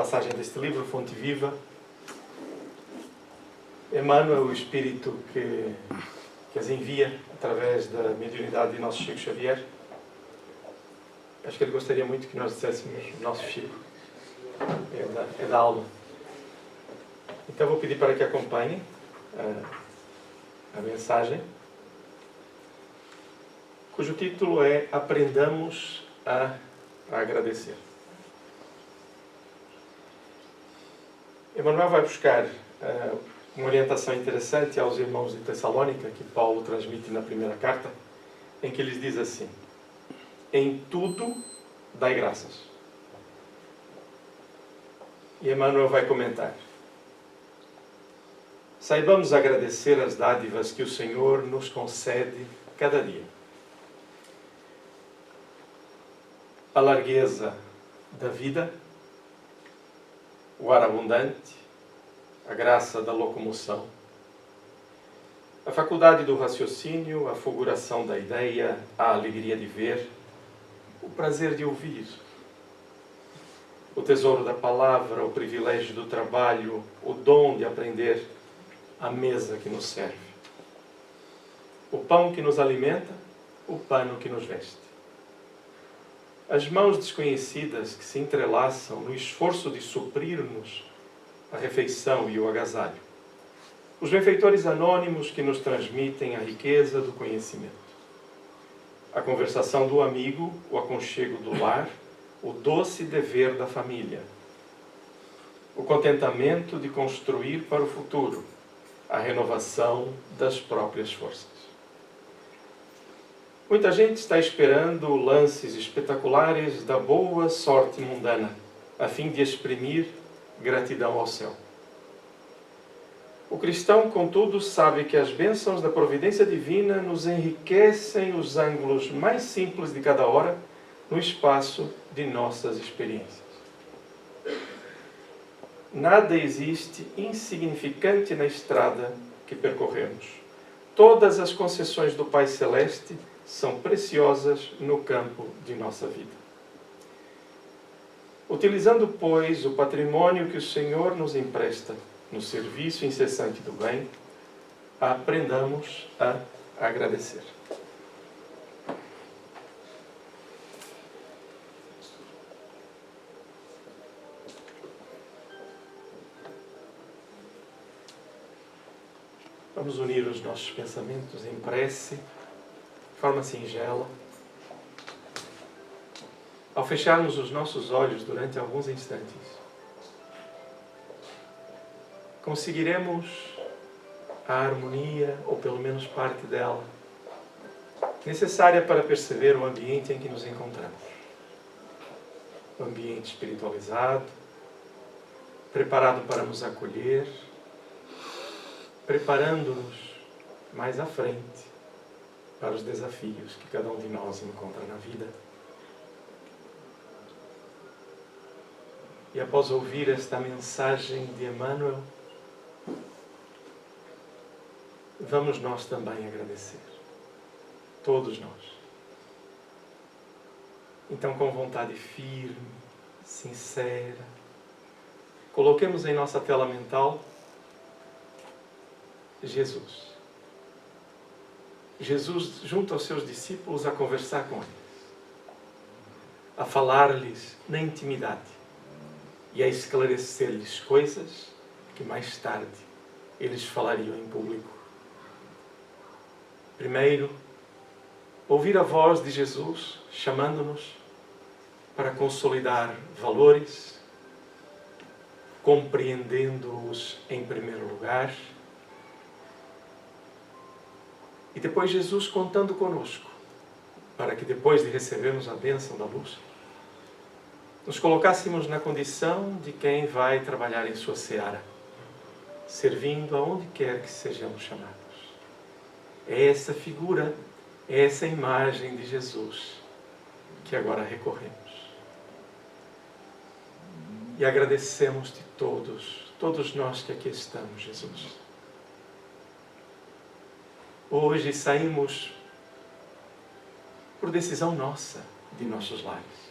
passagem deste livro, Fonte Viva. Emmanuel, o Espírito que as envia através da mediunidade de nosso Chico Xavier. Acho que ele gostaria muito que nós disséssemos nosso Chico. É da alma. Então vou pedir para que acompanhem a mensagem, cujo título é Aprendamos a agradecer. Emmanuel vai buscar uma orientação interessante aos irmãos de Tessalônica, que Paulo transmite na primeira carta, em que lhes diz assim: em tudo dai graças. E Emmanuel vai comentar: saibamos agradecer as dádivas que o Senhor nos concede cada dia. A largueza da vida, o ar abundante, a graça da locomoção, a faculdade do raciocínio, a fulguração da ideia, a alegria de ver, o prazer de ouvir, o tesouro da palavra, o privilégio do trabalho, o dom de aprender, a mesa que nos serve, o pão que nos alimenta, o pano que nos veste. As mãos desconhecidas que se entrelaçam no esforço de suprir-nos a refeição e o agasalho. Os benfeitores anônimos que nos transmitem a riqueza do conhecimento. A conversação do amigo, o aconchego do lar, o doce dever da família. O contentamento de construir para o futuro, a renovação das próprias forças. Muita gente está esperando lances espetaculares da boa sorte mundana, a fim de exprimir gratidão ao céu. O cristão, contudo, sabe que as bênçãos da providência divina nos enriquecem os ângulos mais simples de cada hora no espaço de nossas experiências. Nada existe insignificante na estrada que percorremos. Todas as concessões do Pai Celeste são preciosas no campo de nossa vida. Utilizando, pois, o patrimônio que o Senhor nos empresta no serviço incessante do bem, aprendamos a agradecer. Vamos unir os nossos pensamentos em prece, de forma singela. Ao fecharmos os nossos olhos durante alguns instantes, conseguiremos a harmonia, ou pelo menos parte dela, necessária para perceber o ambiente em que nos encontramos. Um ambiente espiritualizado, preparado para nos acolher, preparando-nos mais à frente para os desafios que cada um de nós encontra na vida. E após ouvir esta mensagem de Emmanuel, vamos nós também agradecer. Todos nós. Então, com vontade firme, sincera, coloquemos em nossa tela mental Jesus. Jesus junto aos seus discípulos a conversar com eles, a falar-lhes na intimidade e a esclarecer-lhes coisas que mais tarde eles falariam em público. Primeiro, ouvir a voz de Jesus chamando-nos para consolidar valores, compreendendo-os em primeiro lugar. E depois Jesus contando conosco, para que depois de recebermos a bênção da luz, nos colocássemos na condição de quem vai trabalhar em sua seara, servindo aonde quer que sejamos chamados. É essa figura, é essa imagem de Jesus que agora recorremos. E agradecemos-te todos nós que aqui estamos, Jesus. Hoje saímos por decisão nossa de nossos lares.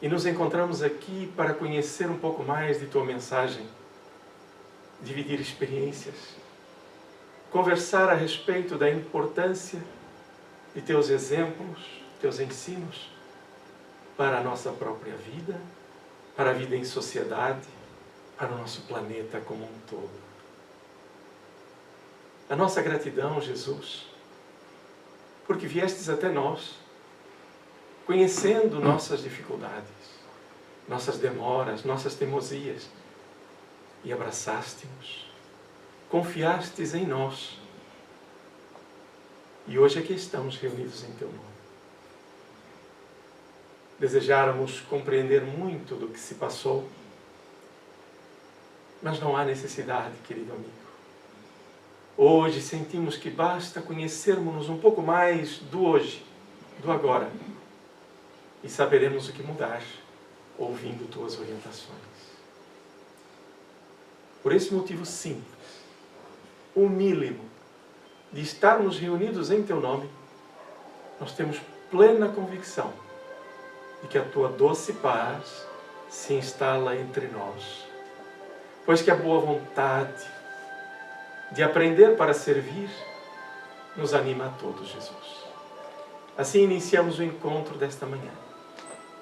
E nos encontramos aqui para conhecer um pouco mais de tua mensagem, dividir experiências, conversar a respeito da importância de teus exemplos, teus ensinos para a nossa própria vida, para a vida em sociedade, para o nosso planeta como um todo. A nossa gratidão, Jesus, porque viestes até nós, conhecendo nossas dificuldades, nossas demoras, nossas teimosias, e abraçaste-nos, confiastes em nós. E hoje aqui estamos reunidos em Teu nome. Desejáramos compreender muito do que se passou, mas não há necessidade, querido amigo. Hoje sentimos que basta conhecermos-nos um pouco mais do hoje, do agora, e saberemos o que mudar, ouvindo Tuas orientações. Por esse motivo simples, humílimo, de estarmos reunidos em Teu nome, nós temos plena convicção de que a Tua doce paz se instala entre nós, pois que a boa vontade de aprender para servir nos anima a todos, Jesus. Assim iniciamos o encontro desta manhã,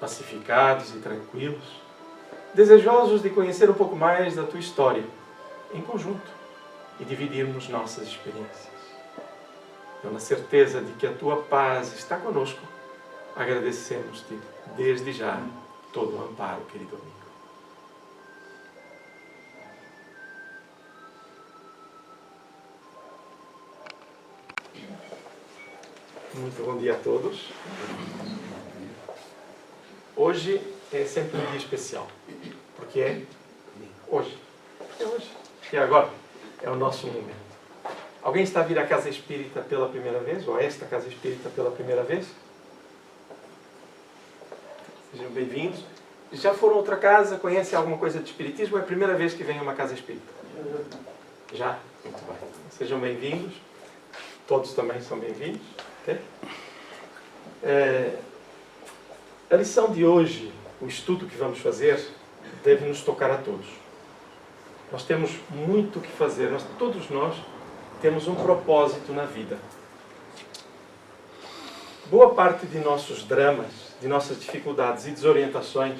pacificados e tranquilos, desejosos de conhecer um pouco mais da Tua história, em conjunto, e dividirmos nossas experiências. Então, na certeza de que a Tua paz está conosco, agradecemos-Te, desde já, todo o amparo, querido amigo. Muito bom dia a todos. Hoje é sempre um dia especial, porque é hoje. É hoje. E agora é o nosso momento. Alguém está a vir à Casa Espírita pela primeira vez? Ou a esta Casa Espírita pela primeira vez? Sejam bem-vindos. Já foram a outra casa? Conhecem alguma coisa de Espiritismo? Ou é a primeira vez que vêm a uma Casa Espírita? Já? Muito bem. Sejam bem-vindos. Todos também são bem-vindos. Okay? A lição de hoje, o estudo que vamos fazer, deve nos tocar a todos. Nós temos muito o que fazer. Todos nós temos um propósito na vida. Boa parte de nossos dramas, de nossas dificuldades e desorientações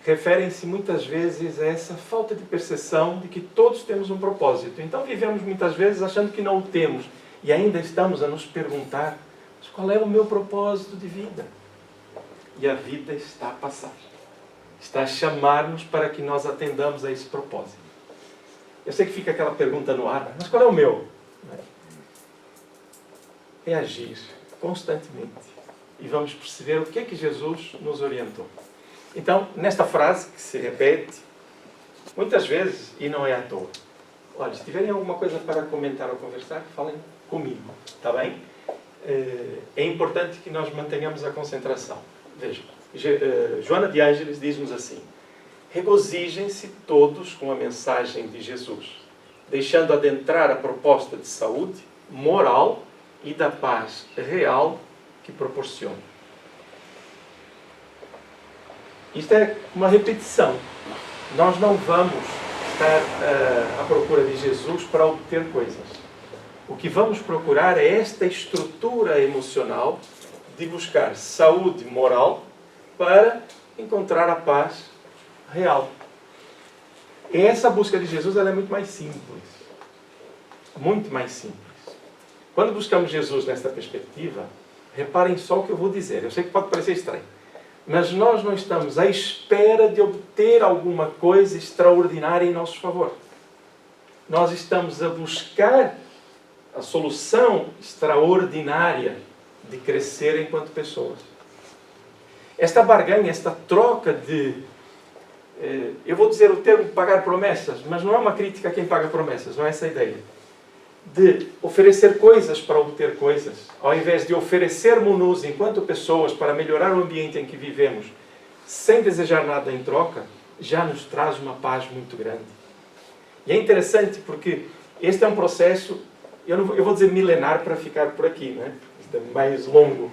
referem-se muitas vezes a essa falta de percepção de que todos temos um propósito. Então vivemos muitas vezes achando que não o temos e ainda estamos a nos perguntar: mas qual é o meu propósito de vida? E a vida está a passar. Está a chamar-nos para que nós atendamos a esse propósito. Eu sei que fica aquela pergunta no ar: mas qual é o meu? É agir constantemente. E vamos perceber o que é que Jesus nos orientou. Então, nesta frase que se repete muitas vezes, e não é à toa. Olha, se tiverem alguma coisa para comentar ou conversar, falem comigo, está bem? É importante que nós mantenhamos a concentração. Vejam, Joana de Ângeles diz-nos assim: regozijem-se todos com a mensagem de Jesus, deixando adentrar a proposta de saúde moral e da paz real que proporciona. Isto é uma repetição. Nós não vamos estar à procura de Jesus para obter coisas. O que vamos procurar é esta estrutura emocional de buscar saúde moral para encontrar a paz real. E essa busca de Jesus ela é muito mais simples. Muito mais simples. Quando buscamos Jesus nesta perspectiva, reparem só o que eu vou dizer. Eu sei que pode parecer estranho. Mas nós não estamos à espera de obter alguma coisa extraordinária em nosso favor. Nós estamos a buscar a solução extraordinária de crescer enquanto pessoas. Esta barganha, esta troca de... eu vou dizer o termo pagar promessas, mas não é uma crítica a quem paga promessas, não é essa a ideia. De oferecer coisas para obter coisas, ao invés de oferecermos-nos enquanto pessoas para melhorar o ambiente em que vivemos, sem desejar nada em troca, já nos traz uma paz muito grande. E é interessante porque este é um processo, eu vou dizer milenar para ficar por aqui, né? Este é mais longo.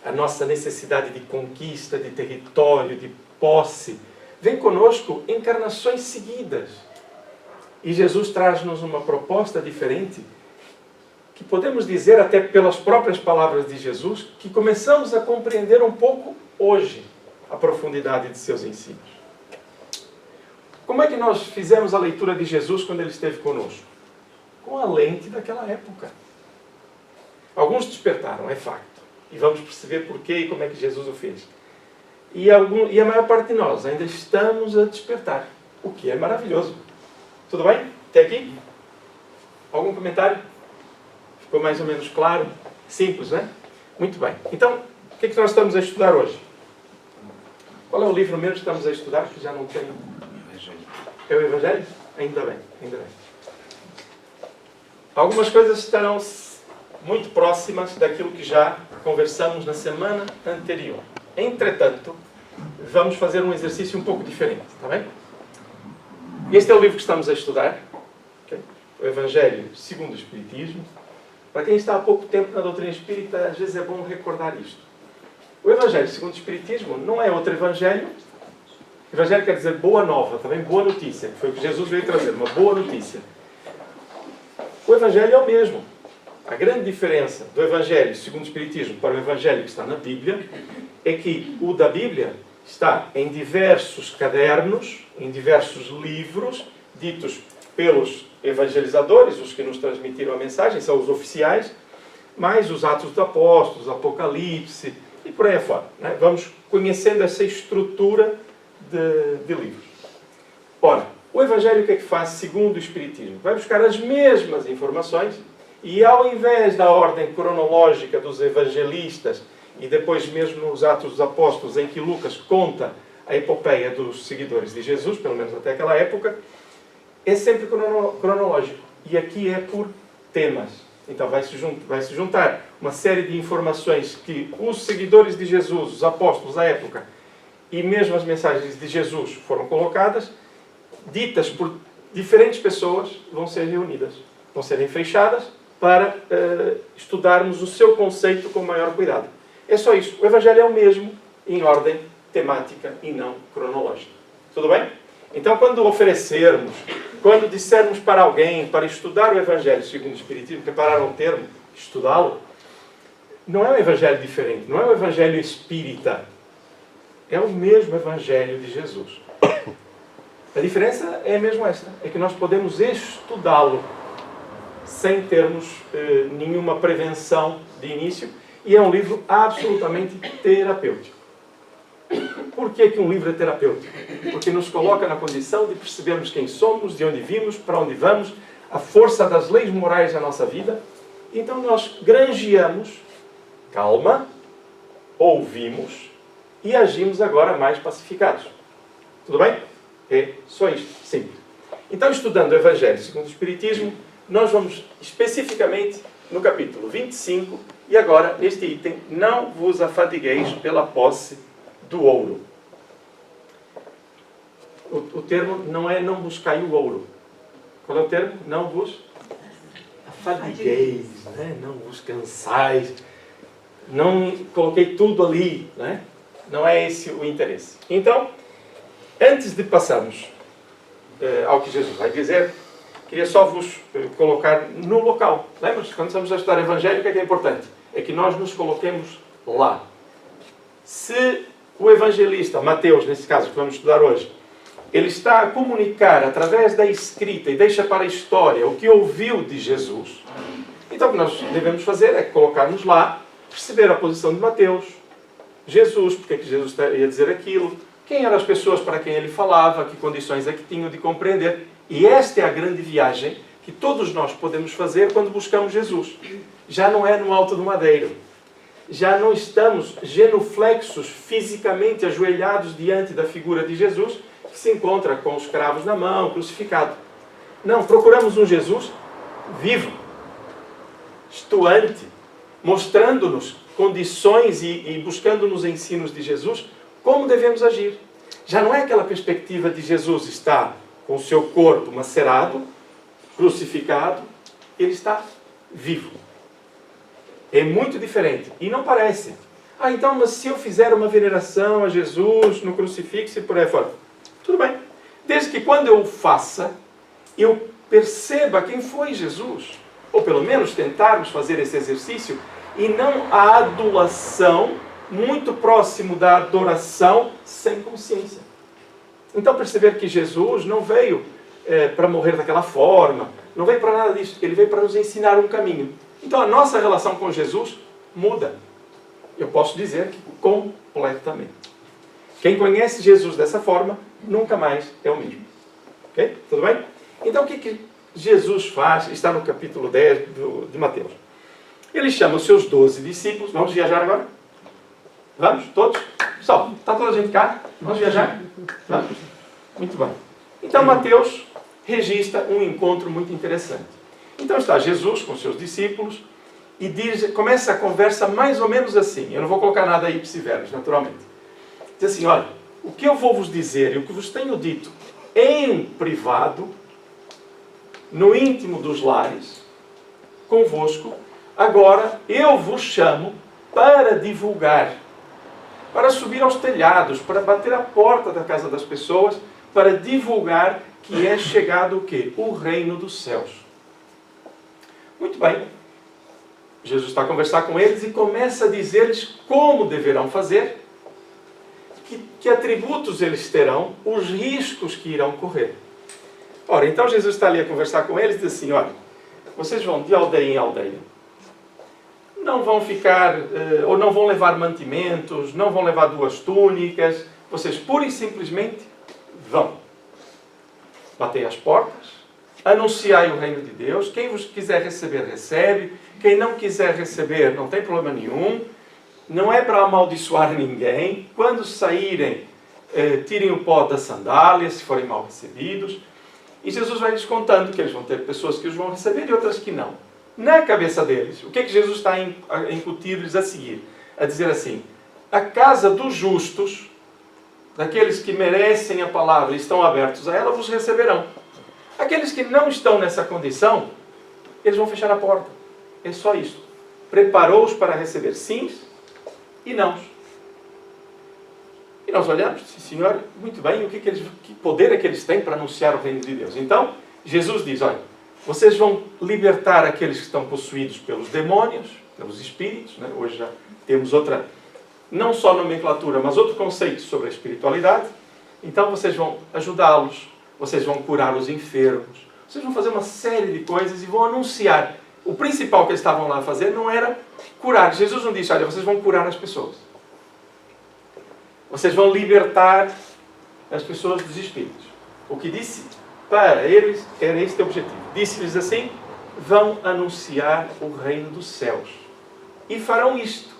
a nossa necessidade de conquista, de território, de posse. Vem conosco encarnações seguidas. E Jesus traz-nos uma proposta diferente, que podemos dizer, até pelas próprias palavras de Jesus, que começamos a compreender um pouco hoje a profundidade de seus ensinos. Como é que nós fizemos a leitura de Jesus quando ele esteve conosco? Com a lente daquela época. Alguns despertaram, é facto. E vamos perceber porquê e como é que Jesus o fez. E a maior parte de nós ainda estamos a despertar, o que é maravilhoso. Tudo bem? Até aqui? Algum comentário? Ficou mais ou menos claro? Simples, né? Muito bem. Então, o que é que nós estamos a estudar hoje? Qual é o livro mesmo que estamos a estudar, que já não tem? É o Evangelho? Ainda bem, ainda bem. Algumas coisas estarão muito próximas daquilo que já conversamos na semana anterior. Entretanto, vamos fazer um exercício um pouco diferente, está bem? Este é o livro que estamos a estudar, okay? O Evangelho segundo o Espiritismo. Para quem está há pouco tempo na doutrina espírita, às vezes é bom recordar isto. O Evangelho segundo o Espiritismo não é outro Evangelho. Evangelho quer dizer boa nova, também boa notícia, que foi o que Jesus veio trazer, uma boa notícia. O Evangelho é o mesmo. A grande diferença do Evangelho segundo o Espiritismo para o Evangelho que está na Bíblia é que o da Bíblia está em diversos cadernos, em diversos livros, ditos pelos evangelizadores, os que nos transmitiram a mensagem, são os oficiais, mais os Atos dos Apóstolos, Apocalipse e por aí afora, né? Vamos conhecendo essa estrutura de livros. Ora, o Evangelho o que é que faz segundo o Espiritismo? Vai buscar as mesmas informações e ao invés da ordem cronológica dos evangelistas e depois mesmo nos Atos dos Apóstolos em que Lucas conta a epopeia dos seguidores de Jesus, pelo menos até aquela época, é sempre cronológico. E aqui é por temas. Então vai se juntar uma série de informações que os seguidores de Jesus, os apóstolos da época, e mesmo as mensagens de Jesus foram colocadas, ditas por diferentes pessoas, vão ser reunidas, vão serem fechadas para estudarmos o seu conceito com maior cuidado. É só isso. O Evangelho é o mesmo em ordem temática e não cronológica. Tudo bem? Então, quando oferecermos, quando dissermos para alguém para estudar o Evangelho segundo o Espiritismo, prepararam o termo, estudá-lo, não é um Evangelho diferente, não é um Evangelho espírita. É o mesmo Evangelho de Jesus. A diferença é mesmo esta, é que nós podemos estudá-lo sem termos nenhuma prevenção de início, e é um livro absolutamente terapêutico. Por que um livro é terapêutico? Porque nos coloca na condição de percebermos quem somos, de onde vimos, para onde vamos, a força das leis morais da nossa vida. Então nós granjeamos calma, ouvimos e agimos agora mais pacificados. Tudo bem? É só isto, simples. Então, estudando o Evangelho segundo o Espiritismo, nós vamos especificamente no capítulo 25, e agora, neste item, não vos afadigueis pela posse do ouro. O termo não é não buscai o ouro. Qual é o termo? Não vos afadigueis, né? Não vos cansais. Não coloquei tudo ali, né? Não é esse o interesse. Então, antes de passarmos ao que Jesus vai dizer, queria só vos colocar no local. Lembra-se? Quando estamos a estudar o Evangelho, o que é importante? É que nós nos coloquemos lá. Se o evangelista, Mateus, nesse caso que vamos estudar hoje, ele está a comunicar através da escrita e deixa para a história o que ouviu de Jesus, então o que nós devemos fazer é colocar-nos lá, perceber a posição de Mateus, Jesus, porque é que Jesus ia dizer aquilo, quem eram as pessoas para quem ele falava, que condições é que tinham de compreender. E esta é a grande viagem que todos nós podemos fazer quando buscamos Jesus. Já não é no alto do madeiro. Já não estamos genuflexos, fisicamente ajoelhados diante da figura de Jesus, que se encontra com os cravos na mão, crucificado. Não, procuramos um Jesus vivo, estuante, mostrando-nos condições e buscando nos ensinos de Jesus como devemos agir. Já não é aquela perspectiva de Jesus estar com o seu corpo macerado, crucificado, ele está vivo. É muito diferente. E não parece. Ah, então, mas se eu fizer uma veneração a Jesus no crucifixo e por aí fora, tudo bem. Desde que quando eu o faça, eu perceba quem foi Jesus. Ou pelo menos tentarmos fazer esse exercício e não a adulação muito próximo da adoração sem consciência. Então perceber que Jesus não veio para morrer daquela forma, não veio para nada disso, ele veio para nos ensinar um caminho. Então a nossa relação com Jesus muda. Eu posso dizer que completamente. Quem conhece Jesus dessa forma, nunca mais é o mesmo. Ok? Tudo bem? Então o que Jesus faz? Está no capítulo 10 de Mateus. Ele chama os seus 12 discípulos. Vamos viajar agora? Vamos? Todos? Pessoal, está toda a gente cá? Vamos viajar? Vamos? Muito bem. Então Mateus registra um encontro muito interessante. Então está Jesus com os seus discípulos e começa a conversa mais ou menos assim. Eu não vou colocar nada aí psiverbos, naturalmente. Diz assim, olha, o que eu vou vos dizer e o que vos tenho dito em privado, no íntimo dos lares, convosco, agora eu vos chamo para divulgar, para subir aos telhados, para bater a porta da casa das pessoas, para divulgar que é chegado o quê? O reino dos céus. Muito bem. Jesus está a conversar com eles e começa a dizer-lhes como deverão fazer, que atributos eles terão, os riscos que irão correr. Ora, então Jesus está ali a conversar com eles e diz assim, olha, vocês vão de aldeia em aldeia, não vão ficar, ou não vão levar mantimentos, não vão levar 2 túnicas, vocês pura e simplesmente vão. Batei às portas, anunciai o reino de Deus, quem vos quiser receber, recebe, quem não quiser receber, não tem problema nenhum, não é para amaldiçoar ninguém, quando saírem, tirem o pó das sandálias, se forem mal recebidos, e Jesus vai lhes contando que eles vão ter pessoas que os vão receber e outras que não. Na cabeça deles, o que é que Jesus está a incutir-lhes a seguir? A dizer assim, a casa dos justos, daqueles que merecem a palavra e estão abertos a ela, vos receberão. Aqueles que não estão nessa condição, eles vão fechar a porta. É só isso. Preparou-os para receber sims e nãos. E nós olhamos, Senhor, muito bem, que poder é que eles têm para anunciar o reino de Deus? Então, Jesus diz, olha, vocês vão libertar aqueles que estão possuídos pelos demônios, pelos espíritos, né? Hoje já temos outra, não só nomenclatura, mas outro conceito sobre a espiritualidade. Então vocês vão ajudá-los, vocês vão curar os enfermos, vocês vão fazer uma série de coisas e vão anunciar. O principal que eles estavam lá a fazer não era curar. Jesus não disse, olha, vocês vão curar as pessoas. Vocês vão libertar as pessoas dos espíritos. O que disse para eles era este o objetivo. Disse-lhes assim, vão anunciar o reino dos céus. E farão isto.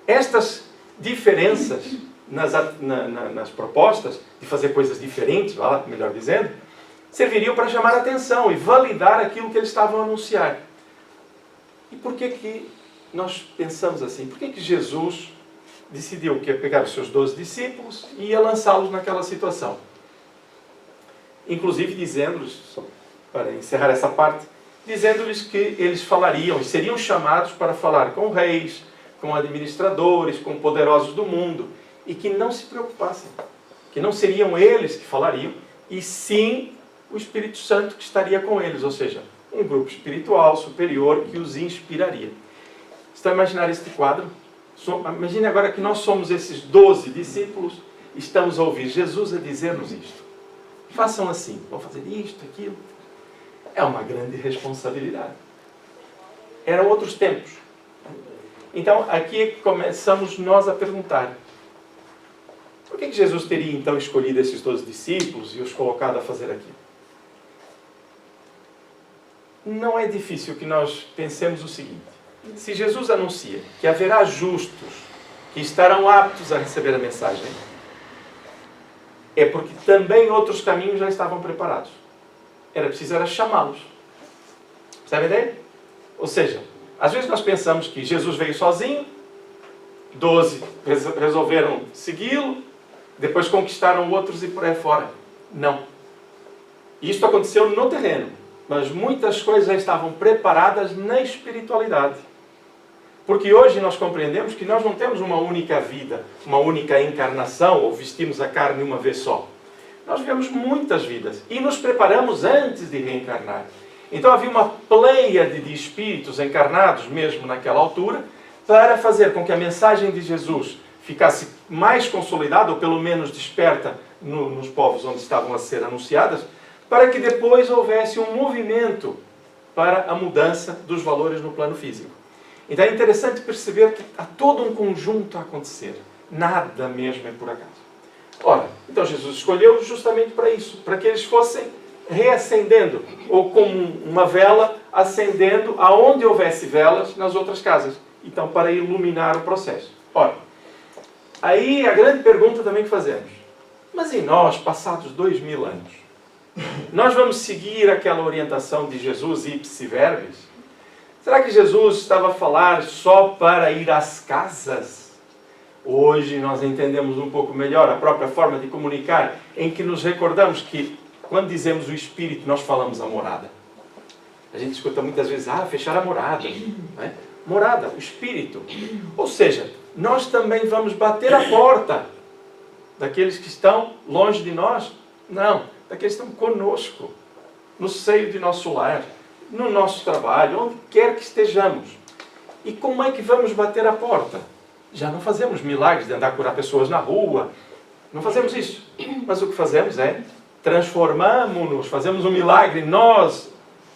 Estas diferenças nas propostas, de fazer coisas diferentes, melhor dizendo, serviriam para chamar a atenção e validar aquilo que eles estavam a anunciar. E por que nós pensamos assim? Por que Jesus decidiu que ia pegar os seus 12 discípulos e ia lançá-los naquela situação? Inclusive dizendo-lhes, para encerrar essa parte, dizendo-lhes que eles falariam e seriam chamados para falar com reis, com administradores, com poderosos do mundo, e que não se preocupassem, que não seriam eles que falariam, e sim o Espírito Santo que estaria com eles, ou seja, um grupo espiritual superior que os inspiraria. Estão a imaginar este quadro? Imagine agora que nós somos esses 12 discípulos e estamos a ouvir Jesus a dizer-nos isto. Façam assim, vão fazer isto, aquilo. É uma grande responsabilidade. Eram outros tempos. Então, aqui começamos nós a perguntar, por que Jesus teria então escolhido esses 12 discípulos e os colocado a fazer aquilo? Não é difícil que nós pensemos o seguinte, se Jesus anuncia que haverá justos que estarão aptos a receber a mensagem, é porque também outros caminhos já estavam preparados. Era preciso chamá-los. Percebe a ideia? Ou seja, às vezes nós pensamos que Jesus veio sozinho, 12 resolveram segui-lo, depois conquistaram outros e por aí fora. Não. Isto aconteceu no terreno, mas muitas coisas já estavam preparadas na espiritualidade. Porque hoje nós compreendemos que nós não temos uma única vida, uma única encarnação, ou vestimos a carne uma vez só. Nós vivemos muitas vidas e nos preparamos antes de reencarnar. Então havia uma pleiade de espíritos encarnados mesmo naquela altura para fazer com que a mensagem de Jesus ficasse mais consolidada, ou pelo menos desperta nos povos onde estavam a ser anunciadas, para que depois houvesse um movimento para a mudança dos valores no plano físico. Então é interessante perceber que há todo um conjunto a acontecer. Nada mesmo é por acaso. Ora, então Jesus escolheu justamente para isso, para que eles fossem reacendendo, ou como uma vela acendendo aonde houvesse velas nas outras casas. Então, para iluminar o processo. Ora, aí a grande pergunta também que fazemos. Mas e nós, passados 2000 anos? Nós vamos seguir aquela orientação de Jesus ipsi verbis? Será que Jesus estava a falar só para ir às casas? Hoje nós entendemos um pouco melhor a própria forma de comunicar, em que nos recordamos que, quando dizemos o Espírito, nós falamos a morada. A gente escuta muitas vezes, fechar a morada. Não é? Morada, o Espírito. Ou seja, nós também vamos bater a porta daqueles que estão longe de nós? Não, daqueles que estão conosco, no seio de nosso lar, no nosso trabalho, onde quer que estejamos. E como é que vamos bater a porta? Já não fazemos milagres de andar a curar pessoas na rua. Não fazemos isso. Mas o que fazemos é transformamos-nos, fazemos um milagre nós,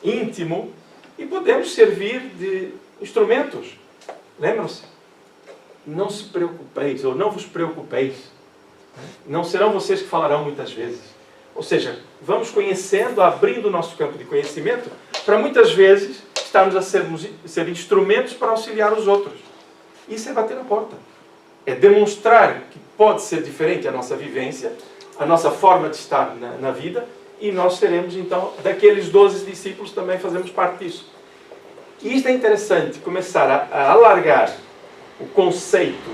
íntimo, e podemos servir de instrumentos. Lembram-se? Não se preocupeis, ou não vos preocupeis. Não serão vocês que falarão muitas vezes. Ou seja, vamos conhecendo, abrindo o nosso campo de conhecimento, para muitas vezes estarmos a ser instrumentos para auxiliar os outros. Isso é bater na porta. É demonstrar que pode ser diferente a nossa vivência, a nossa forma de estar na vida, e nós seremos, então, daqueles 12 discípulos, também fazemos parte disso. E isto é interessante, começar a alargar o conceito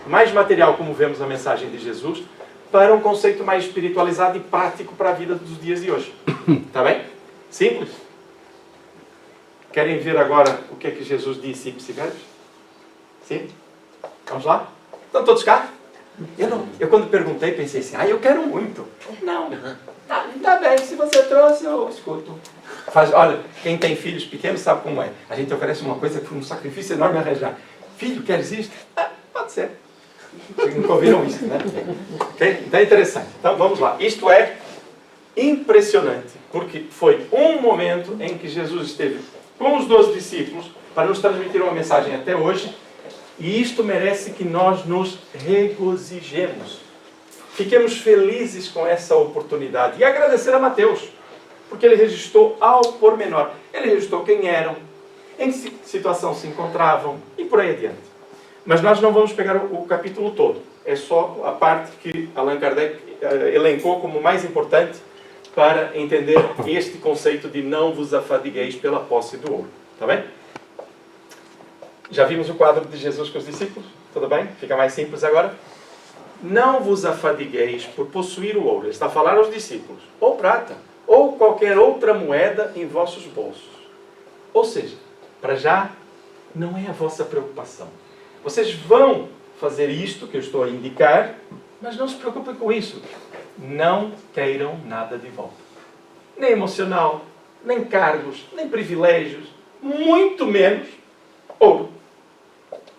mais material, como vemos na mensagem de Jesus, para um conceito mais espiritualizado e prático para a vida dos dias de hoje. Está bem? Simples? Querem ver agora o que é que Jesus disse ipsi verbis? Sim? Vamos lá? Estão todos cá? Eu quando perguntei, pensei assim, eu quero muito. Não. Tá bem, se você trouxe, eu escuto. Olha, quem tem filhos pequenos sabe como é. A gente oferece uma coisa que foi um sacrifício enorme arranjar. Filho, queres isto? Pode ser. Vocês nunca ouviram isso, né? Okay? Então é interessante. Então vamos lá. Isto é impressionante, porque foi um momento em que Jesus esteve com os 12 discípulos para nos transmitir uma mensagem até hoje, e isto merece que nós nos regozijemos. Fiquemos felizes com essa oportunidade e agradecer a Mateus, porque ele registrou ao pormenor. Ele registrou quem eram, em que situação se encontravam e por aí adiante. Mas nós não vamos pegar o capítulo todo. É só a parte que Allan Kardec elencou como mais importante para entender este conceito de não vos afadigueis pela posse do ouro. Está bem? Já vimos o quadro de Jesus com os discípulos? Tudo bem? Fica mais simples agora. Não vos afadigueis por possuir o ouro. Ele está a falar aos discípulos. Ou prata, ou qualquer outra moeda em vossos bolsos. Ou seja, para já, não é a vossa preocupação. Vocês vão fazer isto que eu estou a indicar, mas não se preocupem com isso. Não queiram nada de volta. Nem emocional, nem cargos, nem privilégios, muito menos ouro.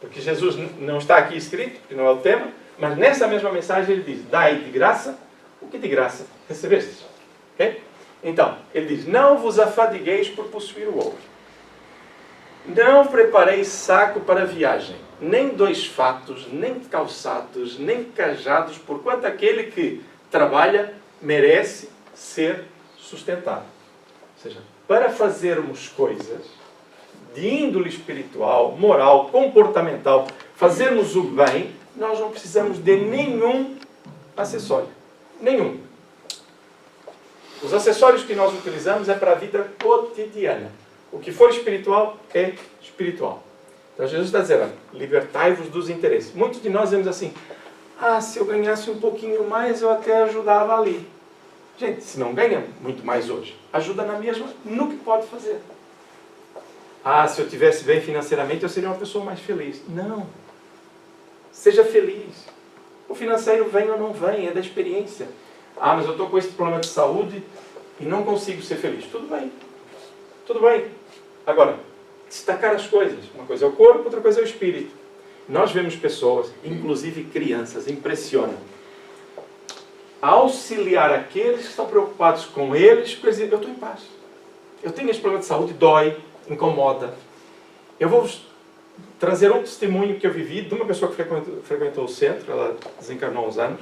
Porque Jesus não está aqui escrito, porque não é o tema, mas nessa mesma mensagem ele diz, dai de graça o que de graça recebestes. Okay? Então, ele diz, não vos afadigueis por possuir o ouro. Não prepareis saco para a viagem, nem 2 fatos, nem calçados, nem cajados, porquanto aquele que trabalha merece ser sustentado. Ou seja, para fazermos coisas de índole espiritual, moral, comportamental, fazermos o bem, nós não precisamos de nenhum acessório. Nenhum. Os acessórios que nós utilizamos é para a vida cotidiana. O que for espiritual é espiritual. Então Jesus está dizendo, libertai-vos dos interesses. Muitos de nós dizemos assim, se eu ganhasse um pouquinho mais, eu até ajudava ali. Gente, se não ganha muito mais hoje, ajuda na mesma, no que pode fazer. se eu tivesse bem financeiramente, eu seria uma pessoa mais feliz. Não. Seja feliz. O financeiro vem ou não vem, é da experiência. Mas eu estou com esse problema de saúde e não consigo ser feliz. Tudo bem. Tudo bem. Agora, destacar as coisas. Uma coisa é o corpo, outra coisa é o espírito. Nós vemos pessoas, inclusive crianças, impressionam. Auxiliar aqueles que estão preocupados com eles, por exemplo, eu estou em paz. Eu tenho esse problema de saúde, dói, incomoda. Eu vou trazer um testemunho que eu vivi de uma pessoa que frequentou o centro, ela desencarnou há uns anos,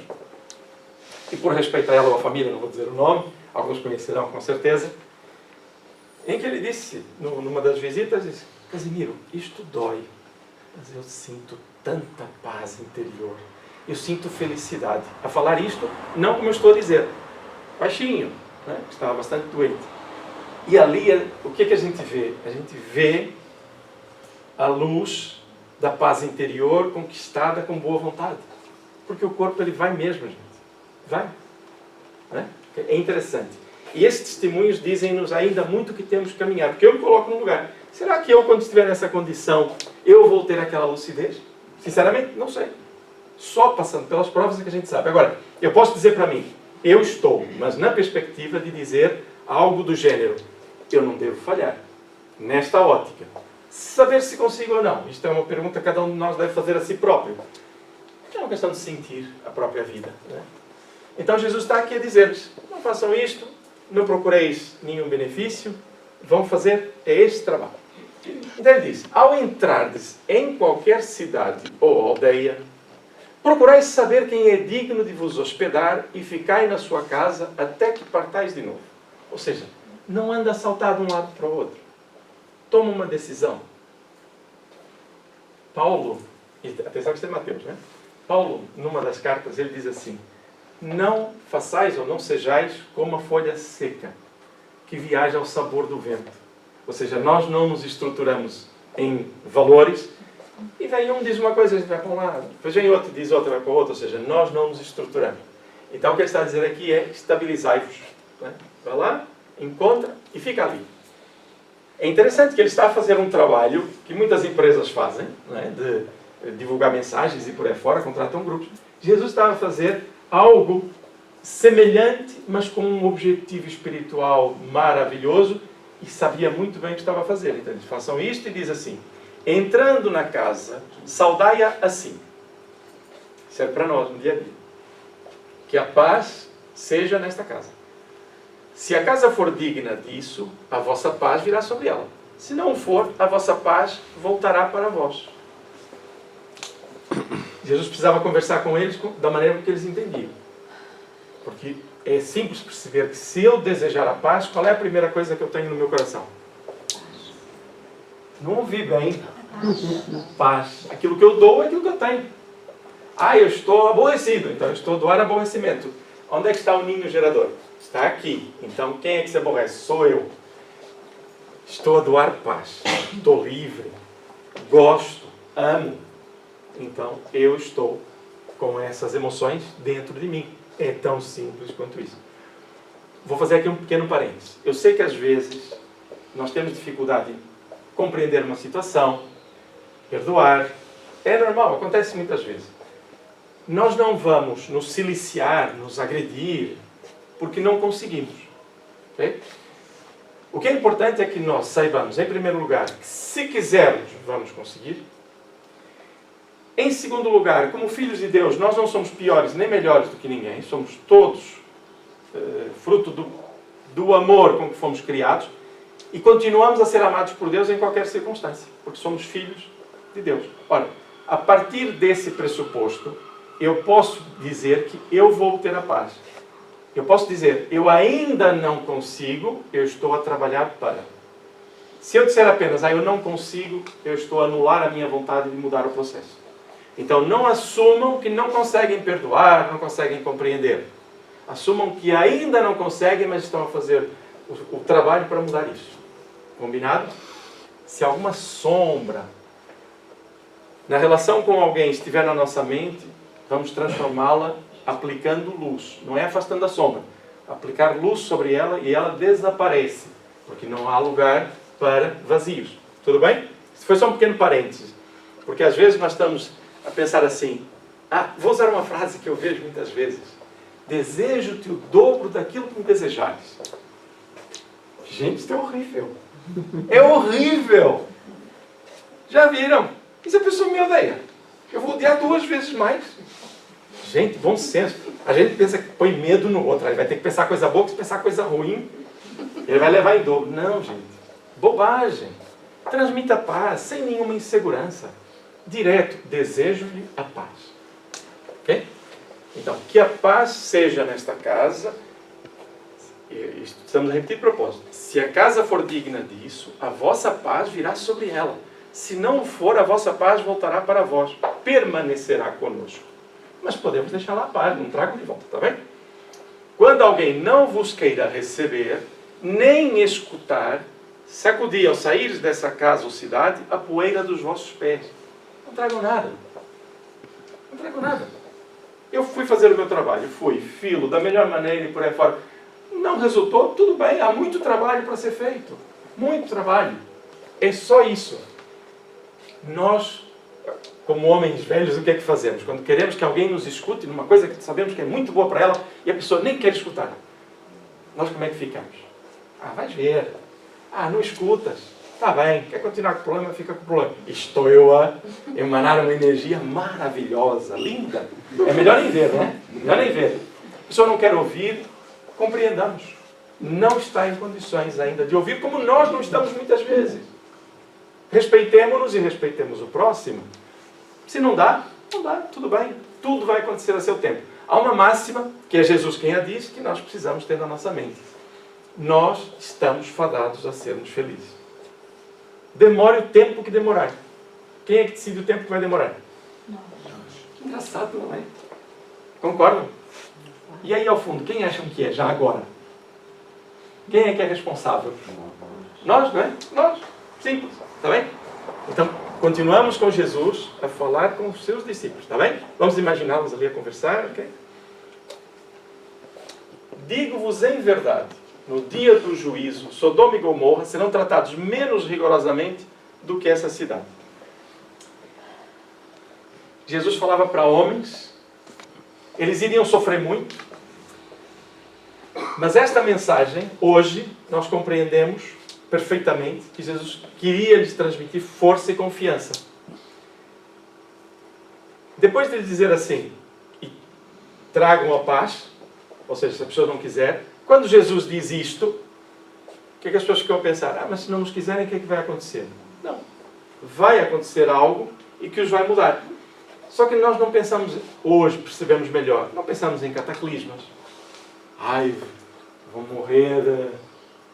e por respeito a ela ou a família, não vou dizer o nome, alguns conhecerão com certeza, em que ele disse, numa das visitas, disse, Casimiro, isto dói, mas eu sinto tanta paz interior, eu sinto felicidade. A falar isto, não como eu estou a dizer, baixinho, né? Estava bastante doente. E ali, o que a gente vê? A gente vê a luz da paz interior conquistada com boa vontade. Porque o corpo ele vai mesmo, gente. Vai. Né? É interessante. E esses testemunhos dizem-nos ainda muito que temos que caminhar. Porque eu me coloco no lugar. Será que eu, quando estiver nessa condição, eu vou ter aquela lucidez? Sinceramente, não sei. Só passando pelas provas é que a gente sabe. Agora, eu posso dizer para mim, eu estou, mas na perspectiva de dizer algo do gênero, eu não devo falhar. Nesta ótica. Saber se consigo ou não. Isto é uma pergunta que cada um de nós deve fazer a si próprio. É uma questão de sentir a própria vida. Né? Então Jesus está aqui a dizer-lhes, não façam isto, não procureis nenhum benefício, vão fazer este trabalho. Então ele diz, ao entrardes em qualquer cidade ou aldeia, procurai saber quem é digno de vos hospedar e ficai na sua casa até que partais de novo. Ou seja, não anda a saltar de um lado para o outro. Toma uma decisão. Paulo, atenção que isto é Mateus, né? Paulo, numa das cartas, ele diz assim, não façais ou não sejais como a folha seca, que viaja ao sabor do vento. Ou seja, nós não nos estruturamos em valores, e vem um diz uma coisa, a gente vai para um lado, depois vem outro diz outra, vai para o outro, ou seja, nós não nos estruturamos. Então o que ele está a dizer aqui é, estabilizai-vos. Né? Vai lá, encontra e fica ali. É interessante que ele está a fazer um trabalho que muitas empresas fazem, né, de divulgar mensagens e por aí fora, contratam grupos. Jesus estava a fazer algo semelhante, mas com um objetivo espiritual maravilhoso e sabia muito bem o que estava a fazer. Então eles façam isto e diz assim, entrando na casa, saudai-a assim. Isso é para nós no dia a dia. Que a paz seja nesta casa. Se a casa for digna disso, a vossa paz virá sobre ela. Se não for, a vossa paz voltará para vós. Jesus precisava conversar com eles da maneira que eles entendiam. Porque é simples perceber que se eu desejar a paz, qual é a primeira coisa que eu tenho no meu coração? Não ouvi bem. Paz. Aquilo que eu dou é aquilo que eu tenho. Eu estou aborrecido, então eu estou a doar aborrecimento. Onde é que está o ninho gerador? Está aqui. Então, quem é que se aborrece? Sou eu. Estou a doar paz. Estou livre. Gosto. Amo. Então, eu estou com essas emoções dentro de mim. É tão simples quanto isso. Vou fazer aqui um pequeno parênteses. Eu sei que às vezes nós temos dificuldade em compreender uma situação, perdoar. É normal, acontece muitas vezes. Nós não vamos nos siliciar, nos agredir, porque não conseguimos. Okay? O que é importante é que nós saibamos, em primeiro lugar, que se quisermos, vamos conseguir. Em segundo lugar, como filhos de Deus, nós não somos piores nem melhores do que ninguém. Somos todos fruto do amor com que fomos criados e continuamos a ser amados por Deus em qualquer circunstância, porque somos filhos de Deus. Ora, a partir desse pressuposto, eu posso dizer que eu vou ter a paz. Eu posso dizer, eu ainda não consigo, eu estou a trabalhar para. Se eu disser apenas, eu não consigo, eu estou a anular a minha vontade de mudar o processo. Então não assumam que não conseguem perdoar, não conseguem compreender. Assumam que ainda não conseguem, mas estão a fazer o trabalho para mudar isso. Combinado? Se alguma sombra na relação com alguém estiver na nossa mente, vamos transformá-la aplicando luz. Não é afastando a sombra. Aplicar luz sobre ela e ela desaparece. Porque não há lugar para vazios. Tudo bem? Isso foi só um pequeno parênteses. Porque às vezes nós estamos a pensar assim, vou usar uma frase que eu vejo muitas vezes. Desejo-te o dobro daquilo que me desejares. Gente, isso é horrível. É horrível. Já viram? E se a pessoa me odeia? Eu vou odiar 2 vezes mais. Gente, bom senso. A gente pensa que põe medo no outro. Ele vai ter que pensar coisa boa, se pensar coisa ruim, ele vai levar em dobro. Não, gente. Bobagem. Transmita paz, sem nenhuma insegurança. Direto, desejo-lhe a paz. Ok? Então, que a paz seja nesta casa. Estamos a repetir o propósito. Se a casa for digna disso, a vossa paz virá sobre ela. Se não for, a vossa paz voltará para vós. Permanecerá conosco. Mas podemos deixar lá a paz, não trago de volta, está bem? Quando alguém não vos queira receber, nem escutar, sacudi ao saíres dessa casa ou cidade a poeira dos vossos pés. Não tragam nada. Não tragam nada. Eu fui fazer o meu trabalho, filo da melhor maneira e por aí fora. Não resultou, tudo bem, há muito trabalho para ser feito. Muito trabalho. É só isso. Nós, como homens velhos, o que é que fazemos? Quando queremos que alguém nos escute numa coisa que sabemos que é muito boa para ela e a pessoa nem quer escutar, nós como é que ficamos? Vais ver. Não escutas. Está bem, quer continuar com o problema, fica com o problema. Estou eu a emanar uma energia maravilhosa, linda. É melhor nem ver, não é? Melhor nem ver. A pessoa não quer ouvir, compreendamos. Não está em condições ainda de ouvir, como nós não estamos muitas vezes. Respeitemo-nos e respeitemos o próximo. Se não dá, não dá, tudo bem. Tudo vai acontecer a seu tempo. Há uma máxima, que é Jesus quem a diz, que nós precisamos ter na nossa mente. Nós estamos fadados a sermos felizes. Demore o tempo que demorar. Quem é que decide o tempo que vai demorar? Que engraçado, não é? Concordam? E aí, ao fundo, quem acham que é já agora? Quem é que é responsável? Nós, não é? Nós. Simples. Está bem? Então, continuamos com Jesus a falar com os seus discípulos. Está bem? Vamos imaginá-los ali a conversar, ok? Digo-vos em verdade, no dia do juízo, Sodoma e Gomorra serão tratados menos rigorosamente do que essa cidade. Jesus falava para homens, eles iriam sofrer muito, mas esta mensagem, hoje, nós compreendemos perfeitamente que Jesus queria lhes transmitir força e confiança. Depois de dizer assim, tragam a paz, ou seja, se a pessoa não quiser, quando Jesus diz isto, o que é que as pessoas ficam a pensar? Mas se não nos quiserem, o que é que vai acontecer? Não. Vai acontecer algo e que os vai mudar. Só que nós não pensamos, hoje percebemos melhor, não pensamos em cataclismas. Vão morrer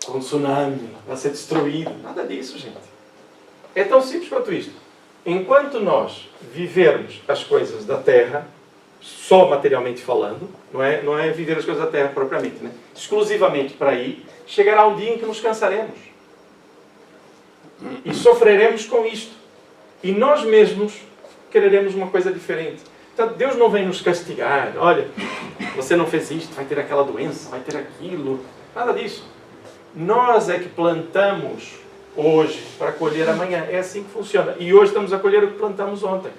com um tsunami, vai ser destruído. Nada disso, gente. É tão simples quanto isto. Enquanto nós vivermos as coisas da terra, só materialmente falando, não é viver as coisas da terra propriamente, né? Exclusivamente para aí, chegará um dia em que nos cansaremos. E sofreremos com isto. E nós mesmos quereremos uma coisa diferente. Então, Deus não vem nos castigar. Olha, você não fez isto, vai ter aquela doença, vai ter aquilo. Nada disso. Nós é que plantamos hoje para colher amanhã. É assim que funciona. E hoje estamos a colher o que plantamos ontem.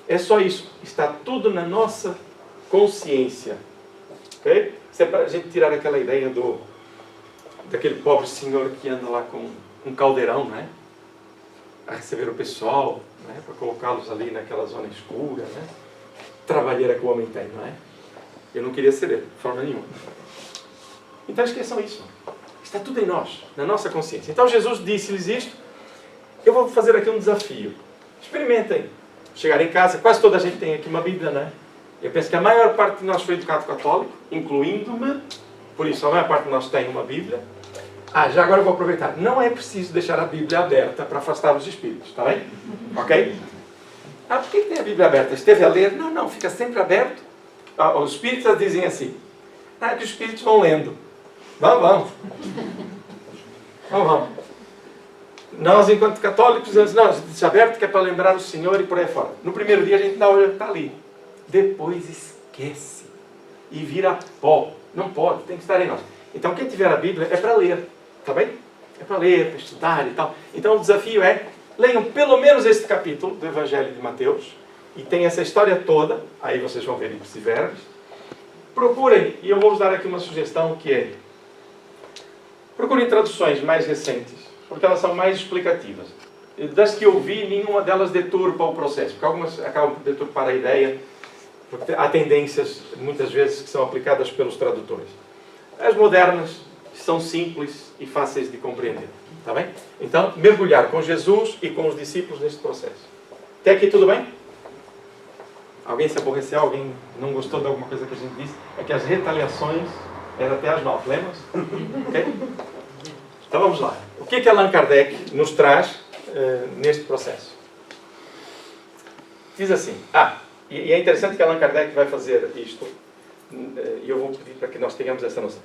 É só isso. Está tudo na nossa consciência. Ok? Isso é para a gente tirar aquela ideia daquele pobre senhor que anda lá com um caldeirão, não é? A receber o pessoal, não é? Para colocá-los ali naquela zona escura, não é? Trabalheira que o homem tem, não é? Eu não queria ser ele, de forma nenhuma. Então esqueçam isso. Está tudo em nós, na nossa consciência. Então Jesus disse-lhes isto. Eu vou fazer aqui um desafio. Experimentem. Chegar em casa, quase toda a gente tem aqui uma Bíblia, não é? Eu penso que a maior parte de nós foi educado católico, incluindo-me. Por isso, a maior parte de nós tem uma Bíblia. Já agora eu vou aproveitar. Não é preciso deixar a Bíblia aberta para afastar os espíritos, está bem? Ok? Por que tem a Bíblia aberta? Esteve a ler? Não, fica sempre aberto. Os espíritos dizem assim. Que os espíritos vão lendo. Vamos. Nós, enquanto católicos, dizemos, não, deixa aberto que é para lembrar o Senhor e por aí fora. No primeiro dia a gente dá o olho que está ali. Depois esquece. E vira pó. Não pode, tem que estar em nós. Então quem tiver a Bíblia é para ler. Está bem? É para ler, para estudar e tal. Então o desafio é leiam pelo menos este capítulo do Evangelho de Mateus, e tem essa história toda, aí vocês vão ver ipsis verbis. Procurem, e eu vou-vos dar aqui uma sugestão que é, procurem traduções mais recentes, porque elas são mais explicativas. Das que eu vi, nenhuma delas deturpa o processo, porque algumas acabam por deturpar a ideia, porque há tendências, muitas vezes, que são aplicadas pelos tradutores. As modernas são simples e fáceis de compreender. Está bem? Então, mergulhar com Jesus e com os discípulos neste processo. Até aqui tudo bem? Alguém se aborreceu? Alguém não gostou de alguma coisa que a gente disse? É que as retaliações eram até às 9, lembram-se? Ok? Então vamos lá. O que é que Allan Kardec nos traz neste processo? Diz assim, e é interessante que Allan Kardec vai fazer isto, e eu vou pedir para que nós tenhamos essa noção.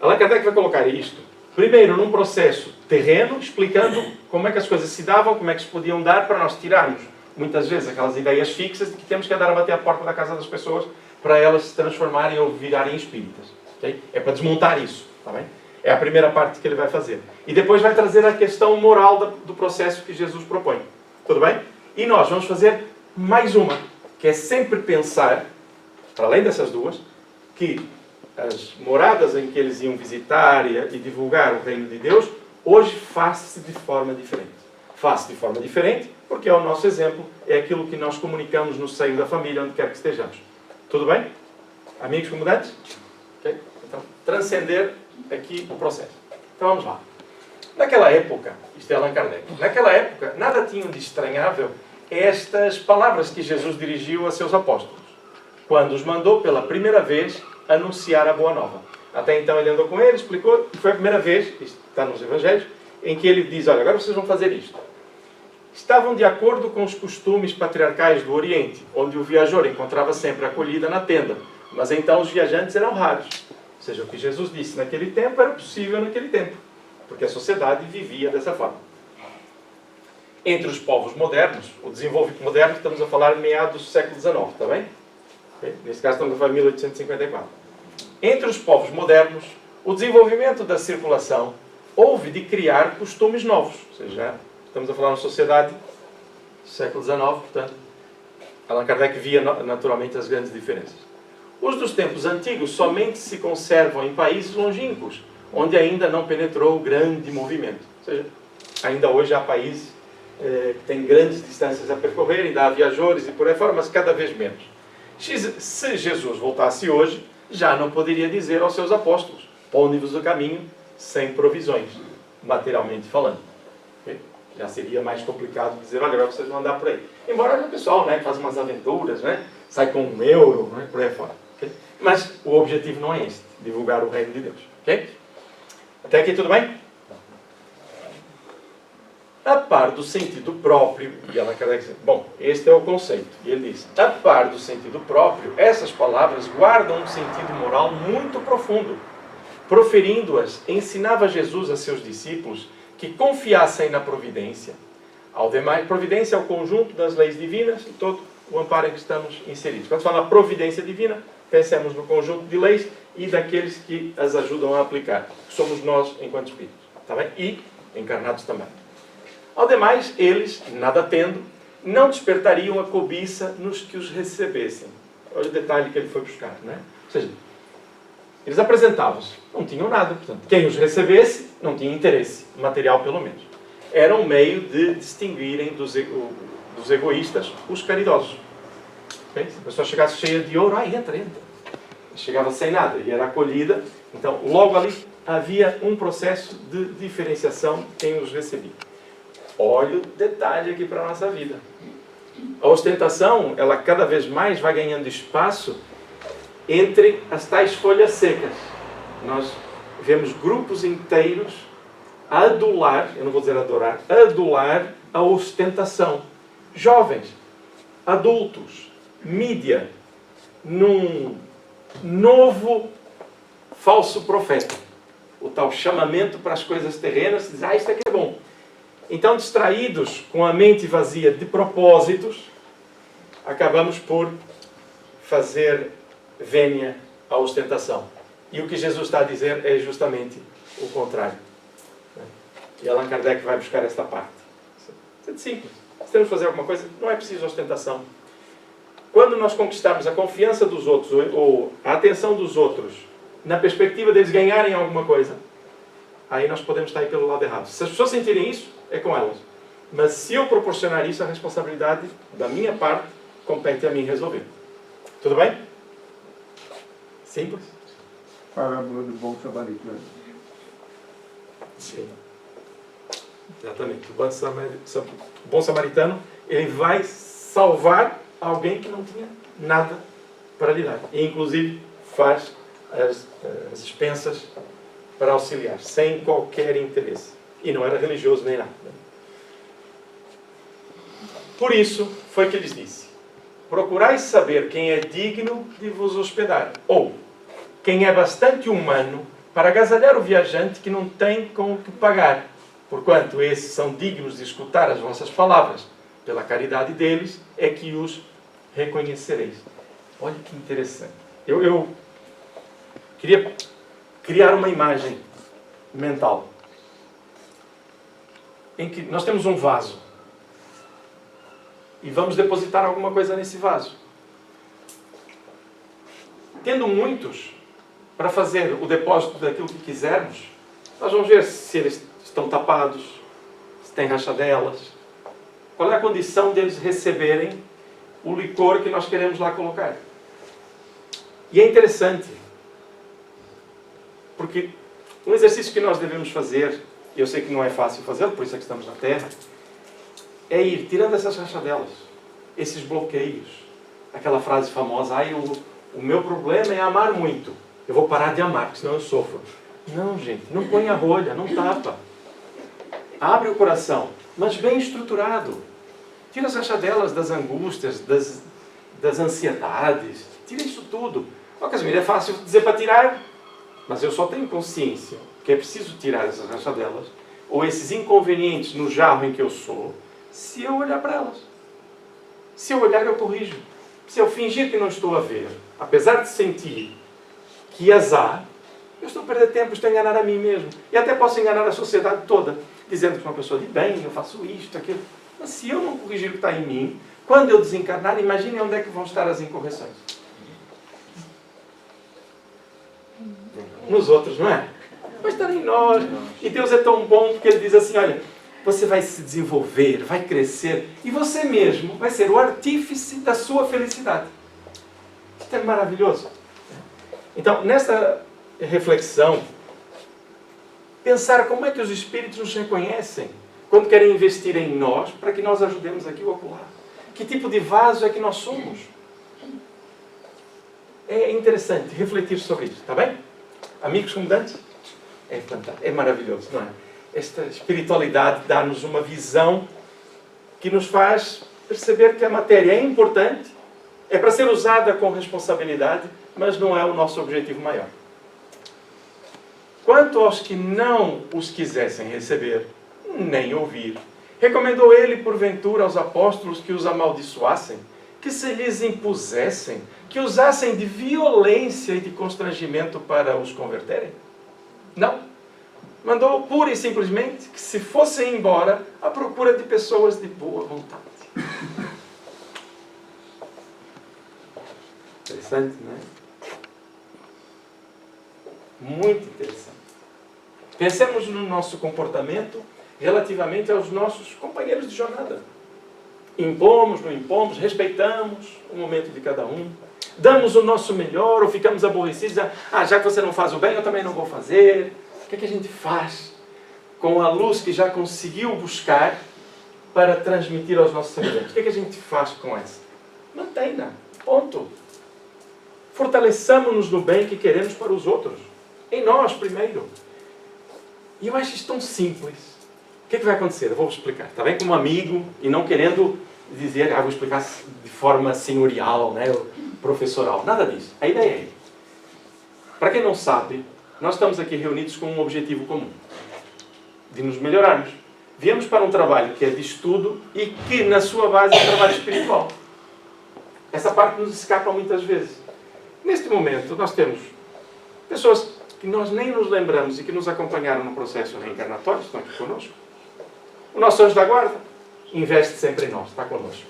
Allan Kardec vai colocar isto, primeiro num processo terreno, explicando como é que as coisas se davam, como é que se podiam dar, para nós tirarmos, muitas vezes, aquelas ideias fixas de que temos que andar a bater a porta da casa das pessoas para elas se transformarem ou virarem espíritas. Okay? É para desmontar isso. Está bem? É a primeira parte que ele vai fazer. E depois vai trazer a questão moral do processo que Jesus propõe. Tudo bem? E nós vamos fazer mais uma, que é sempre pensar, para além dessas duas, que as moradas em que eles iam visitar e divulgar o reino de Deus, hoje faz-se de forma diferente. Faz-se de forma diferente porque é o nosso exemplo, é aquilo que nós comunicamos no seio da família, onde quer que estejamos. Tudo bem? Amigos comudantes? Okay? Então, transcender aqui o processo. Então vamos lá. Naquela época, isto é Allan Kardec, naquela época nada tinham de estranhável estas palavras que Jesus dirigiu a seus apóstolos, quando os mandou pela primeira vez anunciar a Boa Nova. Até então ele andou com eles, explicou, e foi a primeira vez, isto está nos Evangelhos, em que ele diz, olha, agora vocês vão fazer isto. Estavam de acordo com os costumes patriarcais do Oriente, onde o viajor encontrava sempre acolhida na tenda, mas então os viajantes eram raros. Ou seja, o que Jesus disse naquele tempo era possível naquele tempo, porque a sociedade vivia dessa forma. Entre os povos modernos, o desenvolvimento moderno, estamos a falar em meados do século XIX, está bem? Okay? Nesse caso estamos a falar em 1854. Entre os povos modernos, o desenvolvimento da circulação houve de criar costumes novos. Ou seja, estamos a falar de uma sociedade do século XIX, portanto, Allan Kardec via naturalmente as grandes diferenças. Os dos tempos antigos somente se conservam em países longínquos, onde ainda não penetrou o grande movimento. Ou seja, ainda hoje há países que têm grandes distâncias a percorrer, ainda há viajores e por aí fora, mas cada vez menos. Se Jesus voltasse hoje, já não poderia dizer aos seus apóstolos, ponde-vos o caminho sem provisões, materialmente falando. Okay? Já seria mais complicado dizer, olha, agora vocês vão andar por aí. Embora o pessoal, né, faz umas aventuras, né, sai com €1, né, por aí fora. Okay? Mas o objetivo não é este, divulgar o reino de Deus. Okay? Até aqui tudo bem? A par do sentido próprio, e ela quer dizer, bom, este é o conceito, e ele diz, a par do sentido próprio, essas palavras guardam um sentido moral muito profundo. Proferindo-as, ensinava Jesus a seus discípulos que confiassem na providência. Ao demais, providência é o conjunto das leis divinas e todo o amparo em que estamos inseridos. Quando fala providência divina, pensemos no conjunto de leis e daqueles que as ajudam a aplicar. Somos nós enquanto espíritos. Tá bem? E encarnados também. Ao demais, eles, nada tendo, não despertariam a cobiça nos que os recebessem. Olha o detalhe que ele foi buscar, né? Ou seja, eles apresentavam-se, não tinham nada. Portanto, quem os recebesse não tinha interesse, material pelo menos. Era um meio de distinguirem dos egoístas os caridosos. Okay? Se a pessoa chegasse cheia de ouro, entra, entra. Chegava sem nada e era acolhida. Então, logo ali havia um processo de diferenciação de quem os recebia. Olha o detalhe aqui para a nossa vida. A ostentação, ela cada vez mais vai ganhando espaço entre as tais folhas secas. Nós vemos grupos inteiros a adular, eu não vou dizer adorar, adular a ostentação. Jovens, adultos, mídia, num novo falso profeta. O tal chamamento para as coisas terrenas, diz, isto aqui é bom. Então, distraídos, com a mente vazia de propósitos, acabamos por fazer vênia à ostentação. E o que Jesus está a dizer é justamente o contrário. E Allan Kardec vai buscar esta parte. Bastante simples. Se temos que fazer alguma coisa, não é preciso ostentação. Quando nós conquistarmos a confiança dos outros, ou a atenção dos outros, na perspectiva deles ganharem alguma coisa, aí nós podemos estar aí pelo lado errado. Se as pessoas sentirem isso, é com elas. Mas se eu proporcionar isso, a responsabilidade da minha parte compete a mim resolver. Tudo bem? Simples? Parábola do bom samaritano. Sim. Exatamente. O bom samaritano, ele vai salvar alguém que não tinha nada para lhe dar. E, inclusive, faz as expensas para auxiliar, sem qualquer interesse. E não era religioso nem nada. Por isso, foi que lhes disse: procurais saber quem é digno de vos hospedar, ou quem é bastante humano para agasalhar o viajante que não tem com o que pagar, porquanto esses são dignos de escutar as vossas palavras. Pela caridade deles é que os reconhecereis. Olha que interessante. Eu queria criar uma imagem mental em que nós temos um vaso e vamos depositar alguma coisa nesse vaso. Tendo muitos para fazer o depósito daquilo que quisermos, nós vamos ver se eles estão tapados, se tem rachadelas, qual é a condição deles receberem o licor que nós queremos lá colocar. E é interessante, porque um exercício que nós devemos fazer, e eu sei que não é fácil fazê-lo, por isso é que estamos na Terra, é ir tirando essas rachadelas, esses bloqueios. Aquela frase famosa: o meu problema é amar muito. Eu vou parar de amar, porque senão eu sofro. Não, gente, não põe a rolha, não tapa. Abre o coração, mas bem estruturado. Tira as rachadelas das angústias, das ansiedades. Tira isso tudo. Casimiro, é fácil dizer para tirar, mas eu só tenho consciência que é preciso tirar essas rachadelas, ou esses inconvenientes no jarro em que eu sou, se eu olhar para elas. Se eu olhar, eu corrijo. Se eu fingir que não estou a ver, apesar de sentir que as há, eu estou a perder tempo, estou a enganar a mim mesmo. E até posso enganar a sociedade toda, dizendo que sou uma pessoa de bem, eu faço isto, aquilo. Mas se eu não corrigir o que está em mim, quando eu desencarnar, imaginem onde é que vão estar as incorreções. Nos outros, não é? Vai estar em nós. E Deus é tão bom porque Ele diz assim: olha, você vai se desenvolver, vai crescer, e você mesmo vai ser o artífice da sua felicidade. Isso é maravilhoso. Então, nessa reflexão, pensar como é que os Espíritos nos reconhecem quando querem investir em nós, para que nós ajudemos aqui ou acolá. Que tipo de vaso é que nós somos? É interessante refletir sobre isso, está bem? Amigos comandantes? É fantástico, é maravilhoso, não é? Esta espiritualidade dá-nos uma visão que nos faz perceber que a matéria é importante, é para ser usada com responsabilidade, mas não é o nosso objetivo maior. Quanto aos que não os quisessem receber, nem ouvir, recomendou ele, porventura, aos apóstolos que os amaldiçoassem, que se lhes impusessem, que usassem de violência e de constrangimento para os converterem? Não. Mandou pura e simplesmente que se fossem embora à procura de pessoas de boa vontade. Interessante, não é? Muito interessante. Pensemos no nosso comportamento relativamente aos nossos companheiros de jornada. Impomos, não impomos, respeitamos o momento de cada um, damos o nosso melhor ou ficamos aborrecidos, já que você não faz o bem, eu também não vou fazer. O que é que a gente faz com a luz que já conseguiu buscar para transmitir aos nossos semelhantes? O que é que a gente faz com essa? Mantenha. Ponto. Fortaleçamos-nos no bem que queremos para os outros. Em nós primeiro. E eu acho isso tão simples. O que é que vai acontecer? Eu vou explicar. Está bem? Como amigo e não querendo dizer, vou explicar de forma senhorial, né? Professoral. Nada disso. A ideia é, para quem não sabe, nós estamos aqui reunidos com um objetivo comum. De nos melhorarmos. Viemos para um trabalho que é de estudo e que, na sua base, é um trabalho espiritual. Essa parte nos escapa muitas vezes. Neste momento, nós temos pessoas que nós nem nos lembramos e que nos acompanharam no processo reencarnatório, estão aqui conosco. O nosso anjo da guarda, investe sempre em nós, está connosco.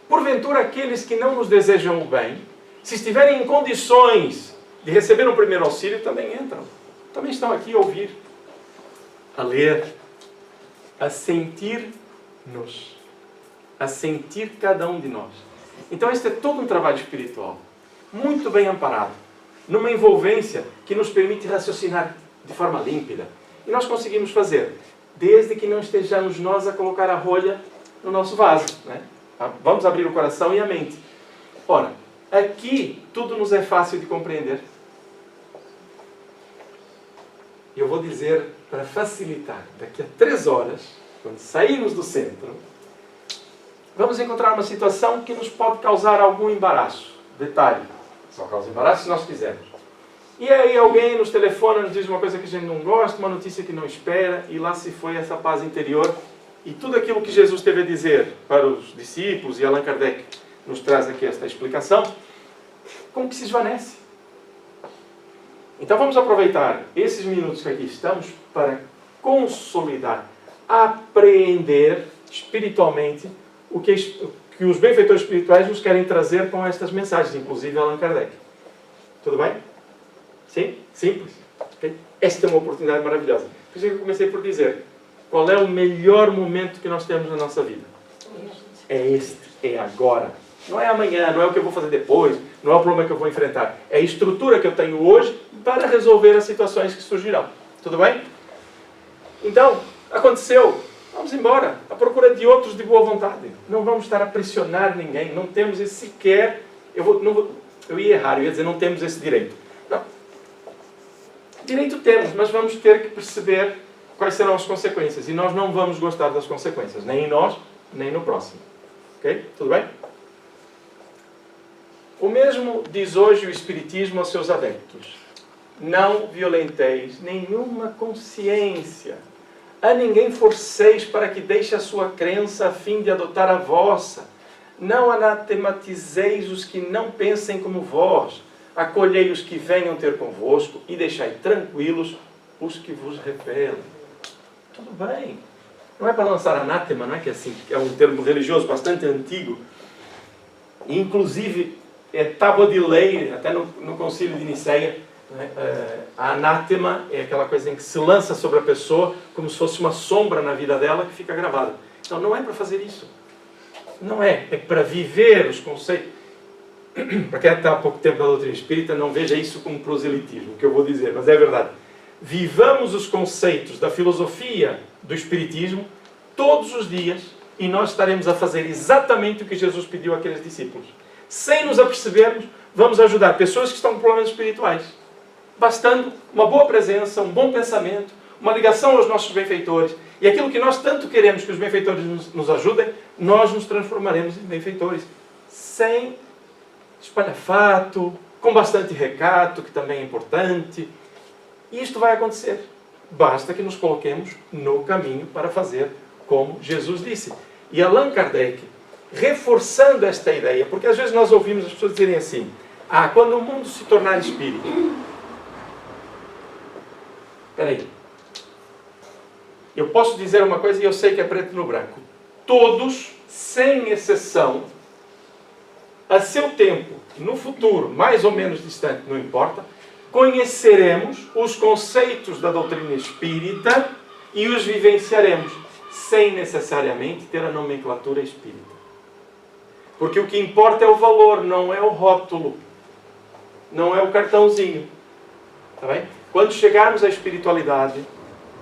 Porventura, aqueles que não nos desejam o bem, se estiverem em condições de receber um primeiro auxílio, também entram. Também estão aqui a ouvir, a ler, a sentir-nos, a sentir cada um de nós. Então este é todo um trabalho espiritual, muito bem amparado, numa envolvência que nos permite raciocinar de forma límpida. E nós conseguimos fazer, desde que não estejamos nós a colocar a rolha no nosso vaso, né? Vamos abrir o coração e a mente. Ora, aqui tudo nos é fácil de compreender. Eu vou dizer, para facilitar, daqui a 3 horas, quando sairmos do centro, vamos encontrar uma situação que nos pode causar algum embaraço. Detalhe, só causa embaraço se nós quisermos. E aí alguém nos telefona, nos diz uma coisa que a gente não gosta, uma notícia que não espera, e lá se foi essa paz interior. E tudo aquilo que Jesus teve a dizer para os discípulos, e Allan Kardec nos traz aqui esta explicação, como que se esvanece. Então vamos aproveitar esses minutos que aqui estamos para consolidar, apreender espiritualmente o que os benfeitores espirituais nos querem trazer com estas mensagens, inclusive Allan Kardec. Tudo bem? Sim? Simples? Okay? Esta é uma oportunidade maravilhosa. Por isso que eu comecei por dizer, qual é o melhor momento que nós temos na nossa vida? É este, é agora. Não é amanhã, não é o que eu vou fazer depois, não é o problema que eu vou enfrentar. É a estrutura que eu tenho hoje para resolver as situações que surgirão. Tudo bem? Então, aconteceu. Vamos embora, à procura de outros de boa vontade. Não vamos estar a pressionar ninguém, não temos esse sequer... Eu ia errar, eu ia dizer não temos esse direito. Não. Direito temos, mas vamos ter que perceber quais serão as consequências. E nós não vamos gostar das consequências, nem em nós, nem no próximo. Ok? Tudo bem? O mesmo diz hoje o Espiritismo aos seus adeptos. Não violenteis nenhuma consciência. A ninguém forceis para que deixe a sua crença a fim de adotar a vossa. Não anatematezeis os que não pensem como vós. Acolhei os que venham ter convosco e deixai tranquilos os que vos rebelem. Tudo bem. Não é para lançar anátema, não é que assim, é um termo religioso bastante antigo. E, inclusive, é tábua de lei, até no Concílio de Niceia, né? A anátema é aquela coisa em que se lança sobre a pessoa como se fosse uma sombra na vida dela que fica gravada. Então não é para fazer isso. Não é. É para viver os conceitos. Para quem está há pouco tempo na doutrina espírita, não veja isso como proselitismo, o que eu vou dizer, mas é verdade. Vivamos os conceitos da filosofia do espiritismo todos os dias e nós estaremos a fazer exatamente o que Jesus pediu àqueles discípulos. Sem nos apercebermos, vamos ajudar pessoas que estão com problemas espirituais. Bastando uma boa presença, um bom pensamento, uma ligação aos nossos benfeitores. E aquilo que nós tanto queremos que os benfeitores nos ajudem, nós nos transformaremos em benfeitores. Sem espalhafato, com bastante recato, que também é importante. E isto vai acontecer. Basta que nos coloquemos no caminho para fazer como Jesus disse. E Allan Kardec, reforçando esta ideia, porque às vezes nós ouvimos as pessoas dizerem assim, quando o mundo se tornar espírita. Espera aí. Eu posso dizer uma coisa e eu sei que é preto no branco. Todos, sem exceção, a seu tempo, no futuro, mais ou menos distante, não importa, conheceremos os conceitos da doutrina espírita e os vivenciaremos, sem necessariamente ter a nomenclatura espírita. Porque o que importa é o valor, não é o rótulo, não é o cartãozinho. Tá bem? Quando chegarmos à espiritualidade,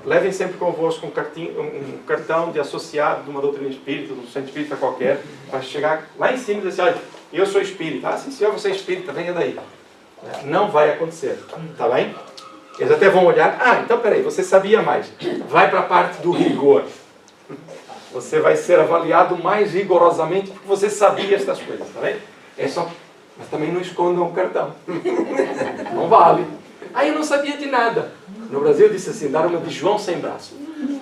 levem sempre convosco um cartão de associado de uma doutrina espírita, de um centro espírita qualquer, para chegar lá em cima e dizer assim, olha, eu sou espírita. Sim senhor, você é espírita, venha daí. Não vai acontecer, tá bem? Eles até vão olhar, então peraí, você sabia mais. Vai para a parte do rigor. Você vai ser avaliado mais rigorosamente porque você sabia estas coisas, tá bem? Mas também não escondam o cartão. Não vale. Eu não sabia de nada. No Brasil disse assim, dar uma de João sem braço.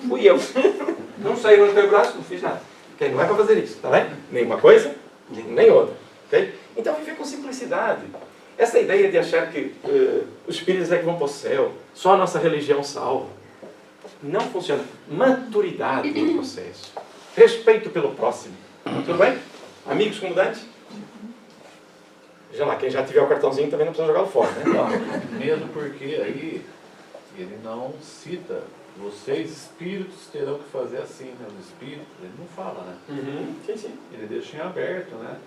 Fui eu. Não saí, não tenho braço, não fiz nada. Okay? Não é para fazer isso, tá bem? Nem uma coisa, nem outra. Okay? Então viver com simplicidade. Essa ideia de achar que os espíritos é que vão para o céu, só a nossa religião salva. Não funciona. Maturidade no processo. respeito pelo próximo. Tudo bem? Amigos comudantes? Veja lá, quem já tiver o cartãozinho também não precisa jogá-lo fora, né? Não, mesmo porque aí ele não cita, vocês espíritos terão que fazer assim, né? Os espíritos, ele não fala, né? Sim, sim. Ele deixa em aberto, né?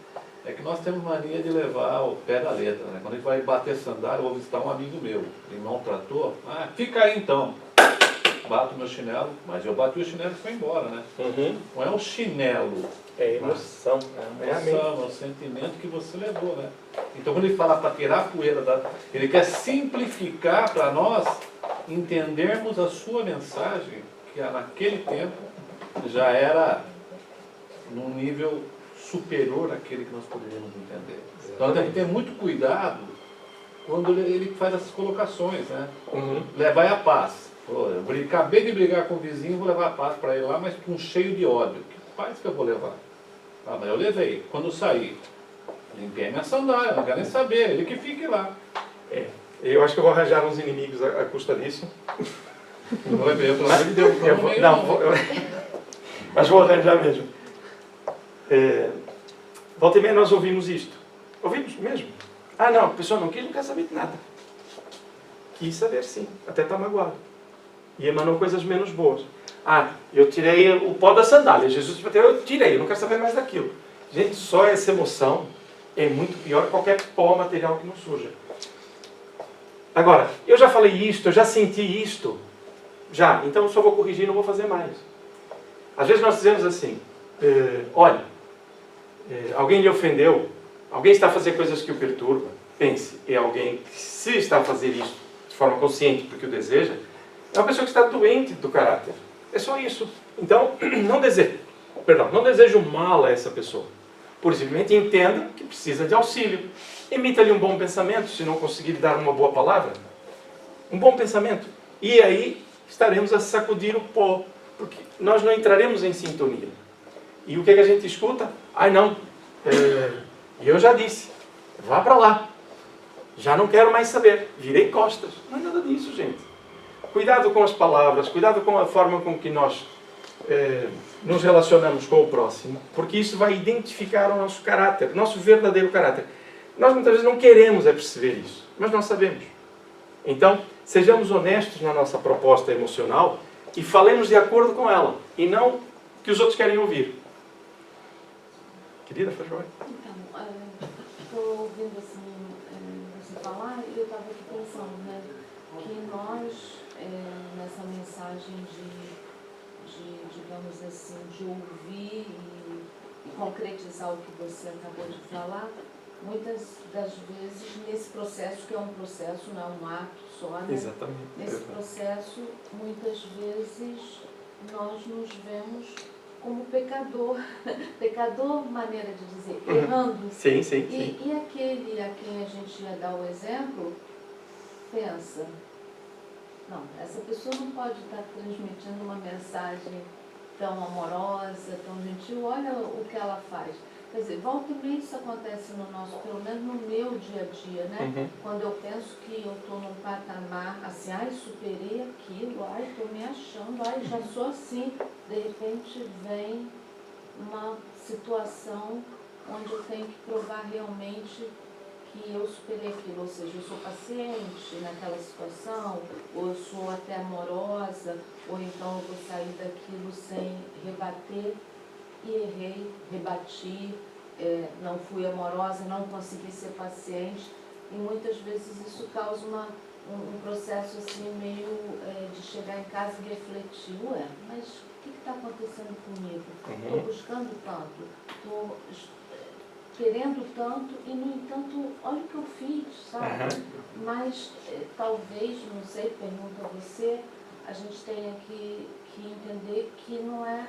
É que nós temos mania de levar o pé da letra, né? Quando a gente vai bater sandália, eu vou visitar um amigo meu, ele maltratou, fica aí então. Bato meu chinelo, mas eu bati o chinelo e foi embora, né? Não é o chinelo. É emoção. É a emoção, é o sentimento que você levou, né? Então quando ele fala para tirar a poeira, ele quer simplificar para nós entendermos a sua mensagem, que naquele tempo já era num nível superior àquele que nós poderíamos entender. Então tem que ter muito cuidado quando ele faz essas colocações, né? Levar a paz. Pô, eu acabei de brigar com o vizinho, vou levar a paz para ele lá, mas com cheio de ódio. Que paz que eu vou levar? Ah, mas eu levei. Quando eu saí, limpei minha sandália, não quero nem saber, ele que fique lá. Eu acho que eu vou arranjar uns inimigos à custa disso. Não vai ver, pelo amor de Deus. Mas vou arranjar mesmo. Volta e meia nós ouvimos isto. Ouvimos mesmo. Ah não, a pessoa não quer saber de nada. Quis saber sim, até está magoado. E emanou coisas menos boas. Eu tirei o pó da sandália. Jesus bateu, eu tirei, eu não quero saber mais daquilo. Gente, só essa emoção é muito pior que qualquer pó material que nos surja. Agora, eu já falei isto, eu já senti isto. Já, então eu só vou corrigir, não vou fazer mais. Às vezes nós dizemos assim, olha, alguém lhe ofendeu, alguém está a fazer coisas que o perturbam. Pense, é alguém que se está a fazer isso de forma consciente porque o deseja, é uma pessoa que está doente do caráter. É só isso. Então, não desejo mal a essa pessoa. Por simplesmente entenda que precisa de auxílio. Emita-lhe um bom pensamento, se não conseguir dar uma boa palavra. Um bom pensamento. E aí estaremos a sacudir o pó, porque nós não entraremos em sintonia. E o que é que a gente escuta? Não, eu já disse, vá para lá. Já não quero mais saber. Virei costas. Não é nada disso, gente. Cuidado com as palavras, cuidado com a forma com que nós nos relacionamos com o próximo, porque isso vai identificar o nosso caráter, o nosso verdadeiro caráter. Nós muitas vezes não queremos perceber isso, mas nós sabemos. Então, sejamos honestos na nossa proposta emocional e falemos de acordo com ela, e não o que os outros querem ouvir. Querida, faz favor. Então, estou ouvindo assim, você falar e eu estava aqui pensando, né, que nós, nessa mensagem digamos assim, de ouvir e concretizar o que você acabou de falar, muitas das vezes nesse processo, que é um processo, não é um ato só, né? Exatamente. Nesse processo, muitas vezes nós nos vemos como pecador, maneira de dizer, errando. Sim. E aquele a quem a gente ia dar o exemplo, pensa, não, essa pessoa não pode estar transmitindo uma mensagem tão amorosa, tão gentil, olha o que ela faz. Quer dizer, volta e meia isso acontece no nosso, pelo menos no meu dia a dia, né? Quando eu penso que eu estou num patamar assim, superei aquilo, estou me achando, já sou assim. De repente vem uma situação onde eu tenho que provar realmente que eu superei aquilo, ou seja, eu sou paciente naquela situação, ou eu sou até amorosa, ou então eu vou sair daquilo sem rebater, e errei, rebati, não fui amorosa, não consegui ser paciente, e muitas vezes isso causa um processo assim meio de chegar em casa e refletir, mas o que está acontecendo comigo? Estou buscando tanto, estou querendo tanto e, no entanto, olha o que eu fiz, sabe? Mas talvez, não sei, pergunto a você, a gente tenha que entender que não é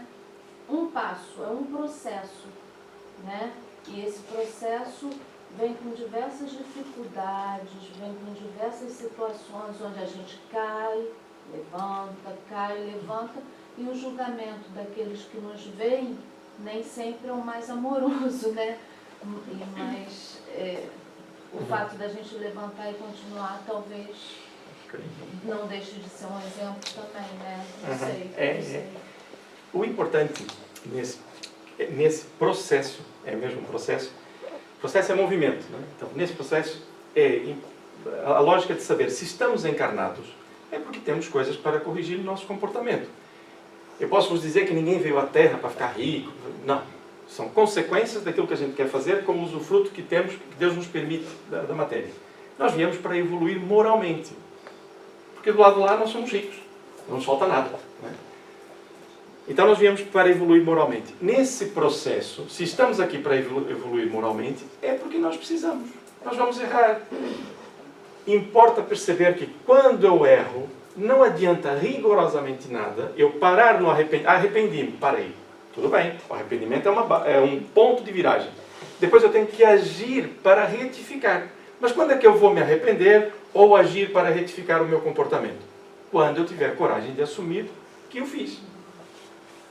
um passo, é um processo, né? E esse processo vem com diversas dificuldades, vem com diversas situações onde a gente cai, levanta, e o julgamento daqueles que nos veem nem sempre é o mais amoroso, né? Mas o fato da gente levantar e continuar talvez não deixe de ser um exemplo também, né? Não sei. O importante nesse processo, é mesmo um processo, o processo é movimento, né? Então, nesse processo, a lógica de saber se estamos encarnados é porque temos coisas para corrigir o nosso comportamento. Eu posso vos dizer que ninguém veio à Terra para ficar rico. Não. São consequências daquilo que a gente quer fazer, como usufruto que temos, que Deus nos permite da matéria. Nós viemos para evoluir moralmente. Porque do lado de lá nós somos ricos. Não nos falta nada. Né? Então nós viemos para evoluir moralmente. Nesse processo, se estamos aqui para evoluir moralmente, é porque nós precisamos. Nós vamos errar. Importa perceber que quando eu erro, não adianta rigorosamente nada eu parar no arrependimento. Arrependi-me, parei. Tudo bem, o arrependimento é um ponto de viragem. Depois eu tenho que agir para retificar. Mas quando é que eu vou me arrepender ou agir para retificar o meu comportamento? Quando eu tiver coragem de assumir que eu fiz.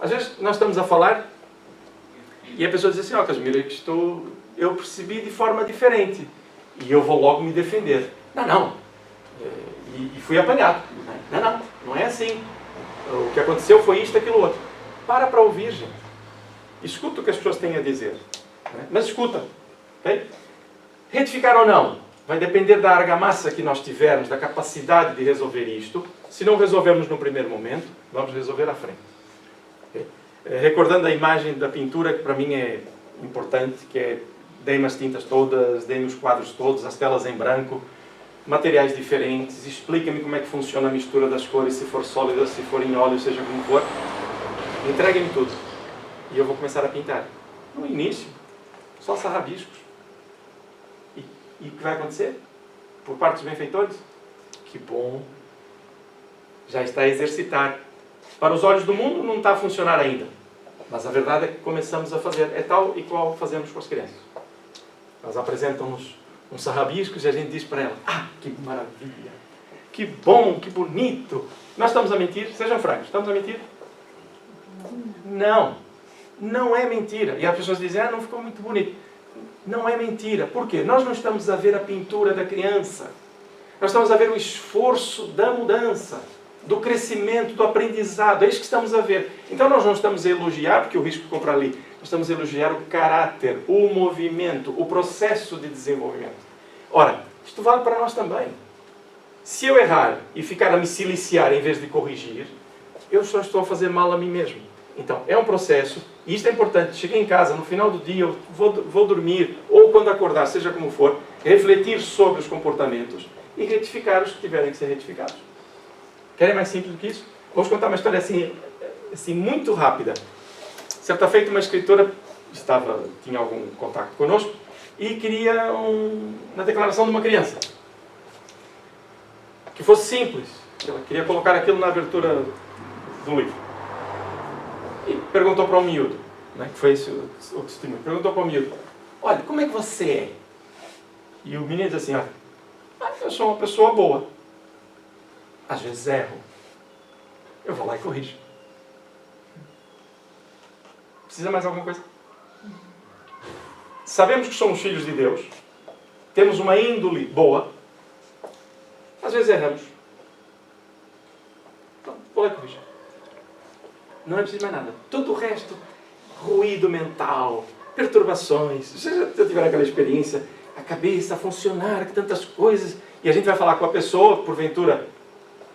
Às vezes nós estamos a falar e a pessoa diz assim, Casimiro, eu percebi de forma diferente e eu vou logo me defender. Não. E fui apanhado. Não é assim. O que aconteceu foi isto, aquilo, outro. Para ouvir, gente. Escuta o que as pessoas têm a dizer. Mas escuta. Okay? Retificar ou não vai depender da argamassa que nós tivermos, da capacidade de resolver isto. Se não resolvermos no primeiro momento, vamos resolver à frente. Okay? Recordando a imagem da pintura, que para mim é importante, que é dei-me as tintas todas, dei-me os quadros todos, as telas em branco, materiais diferentes, explica-me como é que funciona a mistura das cores, se for sólida, se for em óleo, seja como for. Entreguem-me tudo. E eu vou começar a pintar. No início, só sarrabiscos. E o que vai acontecer? Por parte dos benfeitores? Que bom! Já está a exercitar. Para os olhos do mundo não está a funcionar ainda. Mas a verdade é que começamos a fazer. É tal e qual fazemos com as crianças. Elas apresentam-nos uns sarrabiscos e a gente diz para ela, que maravilha! Que bom, que bonito! Nós estamos a mentir? Sejam francos, estamos a mentir? Não é mentira. E as pessoas dizem, não ficou muito bonito. Não é mentira. Por quê? Nós não estamos a ver a pintura da criança. Nós estamos a ver o esforço da mudança, do crescimento, do aprendizado. É isso que estamos a ver. Então nós não estamos a elogiar, porque o risco de comprar ali, nós estamos a elogiar o caráter, o movimento, o processo de desenvolvimento. Ora, isto vale para nós também. Se eu errar e ficar a me siliciar em vez de corrigir, eu só estou a fazer mal a mim mesmo. Então, é um processo, e isto é importante. Cheguei em casa, no final do dia, eu vou dormir, ou quando acordar, seja como for, refletir sobre os comportamentos e retificar os que tiverem que ser retificados. Querem mais simples do que isso? Vou contar uma história assim muito rápida. Certa feita, uma escritora tinha algum contato conosco e queria uma declaração de uma criança. Que fosse simples. Ela queria colocar aquilo na abertura do livro. E perguntou para o miúdo, que foi esse o testemunho, perguntou para o miúdo, olha, como é que você é? E o menino diz assim, eu sou uma pessoa boa. Às vezes erro. Eu vou lá e corrijo. Precisa mais alguma coisa? Sabemos que somos filhos de Deus, temos uma índole boa, às vezes erramos. Então, vou lá e corrijo. Não é preciso mais nada. Todo o resto, ruído mental, perturbações. Se você tiver aquela experiência, a cabeça a funcionar, que tantas coisas, e a gente vai falar com a pessoa, porventura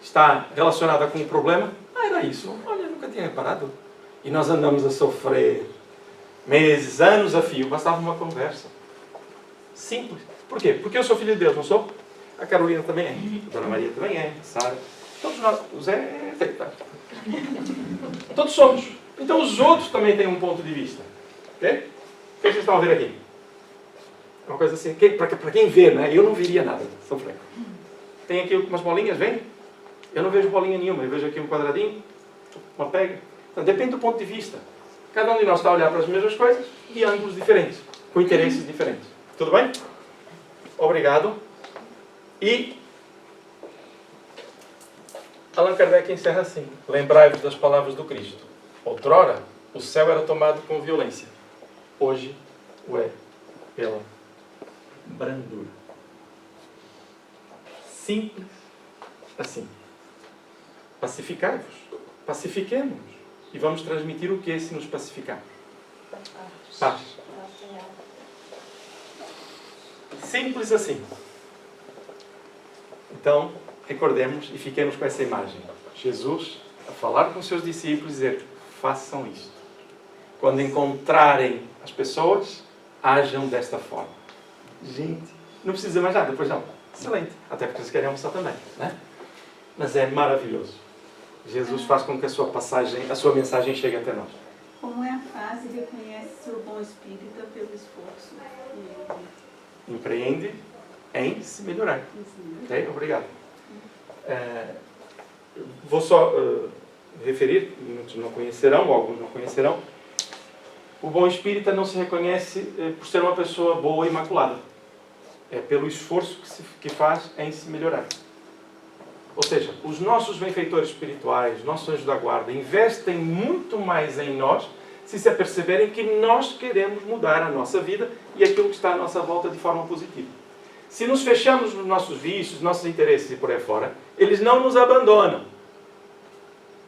está relacionada com um problema, era isso. Olha, eu nunca tinha reparado. E nós andamos a sofrer meses, anos a fio, bastava uma conversa. Simples. Por quê? Porque eu sou filho de Deus, não sou? A Carolina também é, a Dona Maria também é, a Sara. Todos nós, o Zé é feito. Todos somos. Então os outros também têm um ponto de vista. Ok? O que vocês estão a ver aqui? É uma coisa assim, para quem vê, né? Eu não veria nada, sou franco. Tem aqui umas bolinhas, vem? Eu não vejo bolinha nenhuma, eu vejo aqui um quadradinho, uma pega. Então depende do ponto de vista. Cada um de nós está a olhar para as mesmas coisas de ângulos diferentes, com interesses diferentes. Tudo bem? Obrigado. E Allan Kardec encerra assim: lembrai-vos das palavras do Cristo. Outrora, o céu era tomado com violência. Hoje o é pela brandura. Simples assim. Pacificai-vos. Pacifiquemos. e vamos transmitir o que é se nos pacificar. Paz. Simples assim. Então, recordemos e fiquemos com essa imagem. Jesus a falar com os seus discípulos e dizer: façam isto. Quando encontrarem as pessoas, ajam desta forma. Gente, não precisa mais nada, depois não. Excelente. Até porque eles querem almoçar também, né? Mas é maravilhoso. Jesus faz com que a sua mensagem chegue até nós. Como é a frase reconhece seu bom espírito pelo esforço? Empreende em se melhorar. Ok? Obrigado. Vou só referir, muitos não conhecerão, ou alguns não conhecerão. O bom espírita não se reconhece por ser uma pessoa boa e imaculada. É pelo esforço que faz em se melhorar. Ou seja, os nossos benfeitores espirituais, nossos anjos da guarda, investem muito mais em nós se se aperceberem que nós queremos mudar a nossa vida e aquilo que está à nossa volta de forma positiva. Se nos fechamos nos nossos vícios, nossos interesses e por aí fora, eles não nos abandonam,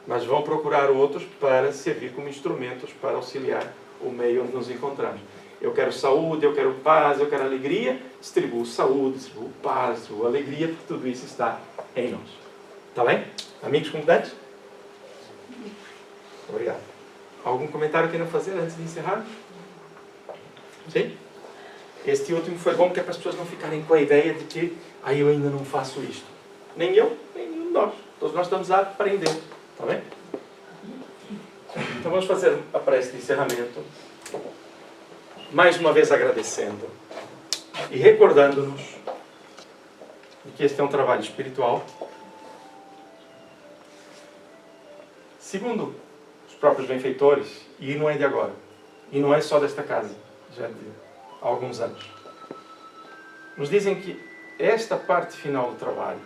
mas vão procurar outros para servir como instrumentos para auxiliar o meio onde nos encontramos. Eu quero saúde, eu quero paz, eu quero alegria, distribuo saúde, distribuo paz, distribuo alegria, porque tudo isso está em nós. Está bem? Amigos convidados? Obrigado. Algum comentário queiram fazer antes de encerrar? Sim? Este último foi bom, porque é para as pessoas não ficarem com a ideia de que eu ainda não faço isto. Nem eu, nem nenhum de nós. Todos nós estamos a aprender. Está bem? Então vamos fazer a prece de encerramento. Mais uma vez agradecendo e recordando-nos de que este é um trabalho espiritual. Segundo os próprios benfeitores, e não é de agora, e não é só desta casa, já de há alguns anos, nos dizem que esta parte final do trabalho,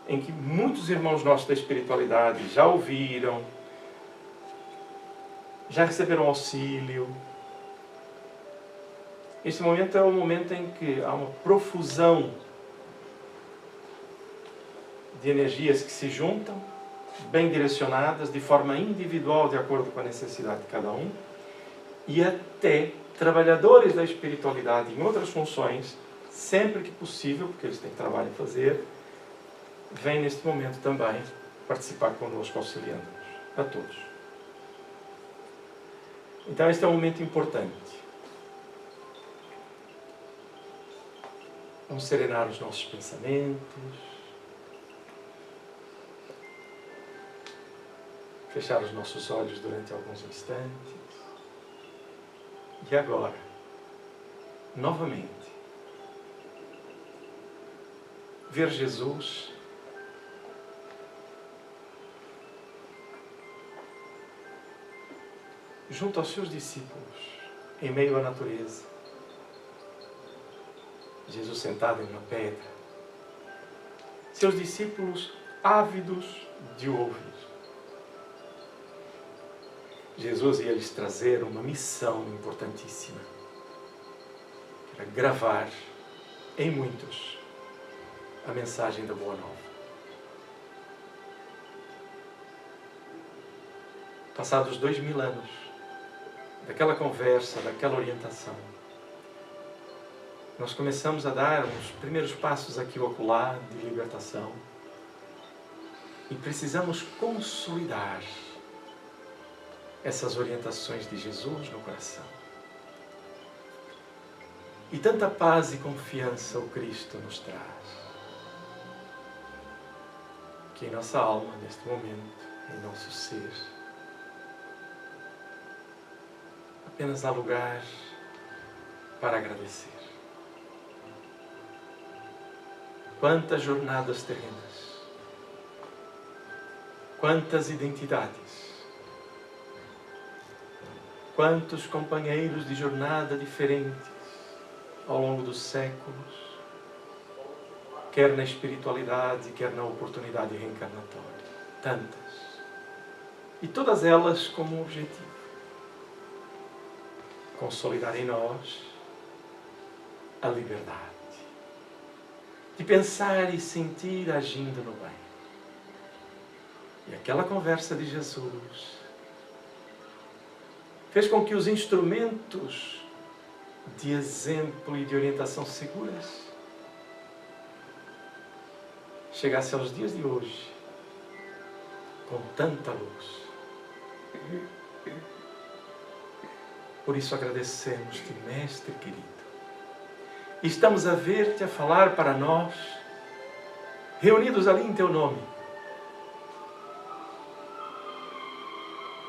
em que muitos irmãos nossos da espiritualidade já ouviram, já receberam auxílio, este momento é o momento em que há uma profusão de energias que se juntam, bem direcionadas, de forma individual, de acordo com a necessidade de cada um, e até trabalhadores da espiritualidade em outras funções, sempre que possível, porque eles têm trabalho a fazer, vêm neste momento também participar conosco, auxiliando-nos, a todos. Então este é um momento importante. Vamos serenar os nossos pensamentos. Fechar os nossos olhos durante alguns instantes. E agora, novamente, ver Jesus junto aos seus discípulos, em meio à natureza. Jesus sentado em uma pedra. Seus discípulos ávidos de ouvir. Jesus ia lhes trazer uma missão importantíssima. Era gravar em muitos a mensagem da Boa Nova. Passados 2000 anos daquela conversa, daquela orientação, nós começamos a dar os primeiros passos aqui ou acolá de libertação e precisamos consolidar essas orientações de Jesus no coração. E tanta paz e confiança o Cristo nos traz, que em nossa alma, neste momento, em nosso ser, apenas há lugar para agradecer. Quantas jornadas terrenas, quantas identidades, quantos companheiros de jornada diferentes ao longo dos séculos, quer na espiritualidade, quer na oportunidade reencarnatória. Tantas. E todas elas como objetivo. Consolidar em nós a liberdade. De pensar e sentir agindo no bem. E aquela conversa de Jesus fez com que os instrumentos de exemplo e de orientação seguras chegassem aos dias de hoje com tanta luz. Por isso agradecemos-te, Mestre querido. E estamos a ver-te a falar para nós, reunidos ali em teu nome.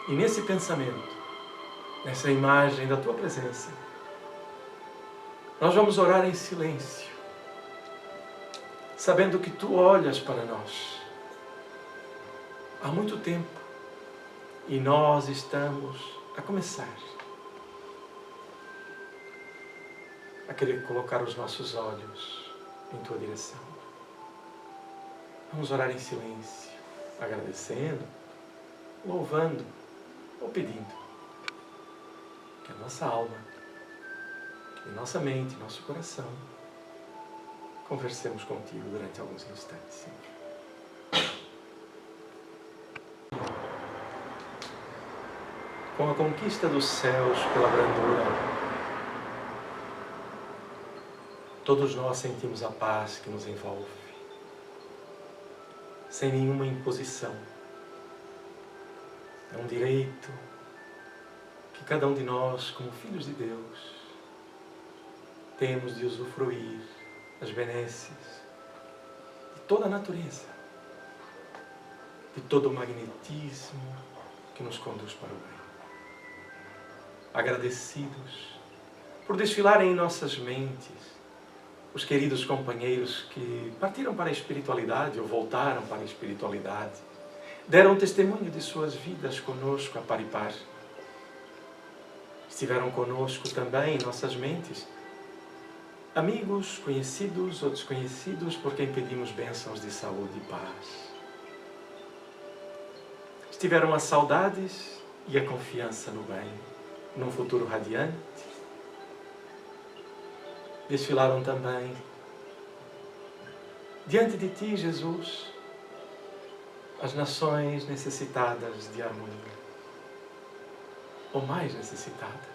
E nesse pensamento, nessa imagem da tua presença, nós vamos orar em silêncio, sabendo que tu olhas para nós há muito tempo e nós estamos a começar a querer colocar os nossos olhos em tua direção. Vamos orar em silêncio, agradecendo, louvando ou pedindo que a nossa alma, que a nossa mente, nosso coração, conversemos contigo durante alguns instantes, Senhor. Com a conquista dos céus pela brandura, todos nós sentimos a paz que nos envolve, sem nenhuma imposição. É um direito que cada um de nós, como filhos de Deus, temos de usufruir as benesses de toda a natureza, de todo o magnetismo que nos conduz para o bem. Agradecidos por desfilarem em nossas mentes os queridos companheiros que partiram para a espiritualidade ou voltaram para a espiritualidade, deram testemunho de suas vidas conosco a par e par. Estiveram conosco também em nossas mentes amigos, conhecidos ou desconhecidos, por quem pedimos bênçãos de saúde e paz. Estiveram as saudades e a confiança no bem, num futuro radiante. Desfilaram também diante de ti, Jesus, as nações necessitadas de harmonia, ou mais necessitadas.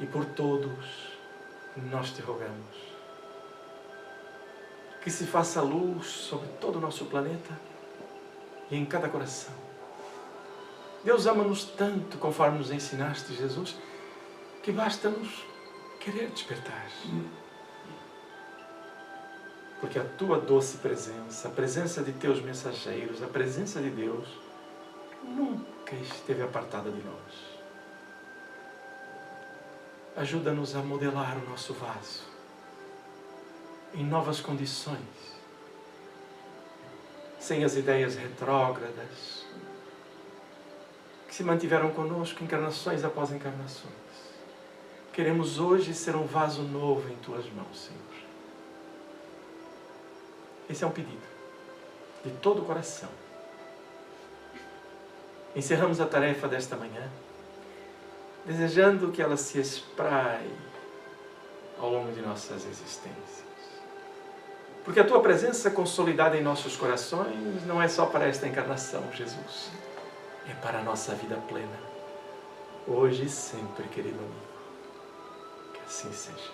E por todos nós te rogamos que se faça luz sobre todo o nosso planeta e em cada coração. Deus ama-nos tanto, conforme nos ensinaste, Jesus, que basta-nos querer despertar. Porque a tua doce presença, a presença de teus mensageiros, a presença de Deus, nunca esteve apartada de nós. Ajuda-nos a modelar o nosso vaso em novas condições, sem as ideias retrógradas que se mantiveram conosco encarnações após encarnações. Queremos hoje ser um vaso novo em tuas mãos, Senhor. Esse é um pedido de todo o coração. Encerramos a tarefa desta manhã, desejando que ela se espraie ao longo de nossas existências. Porque a tua presença consolidada em nossos corações não é só para esta encarnação, Jesus. É para a nossa vida plena, hoje e sempre, querido amigo. Que assim seja.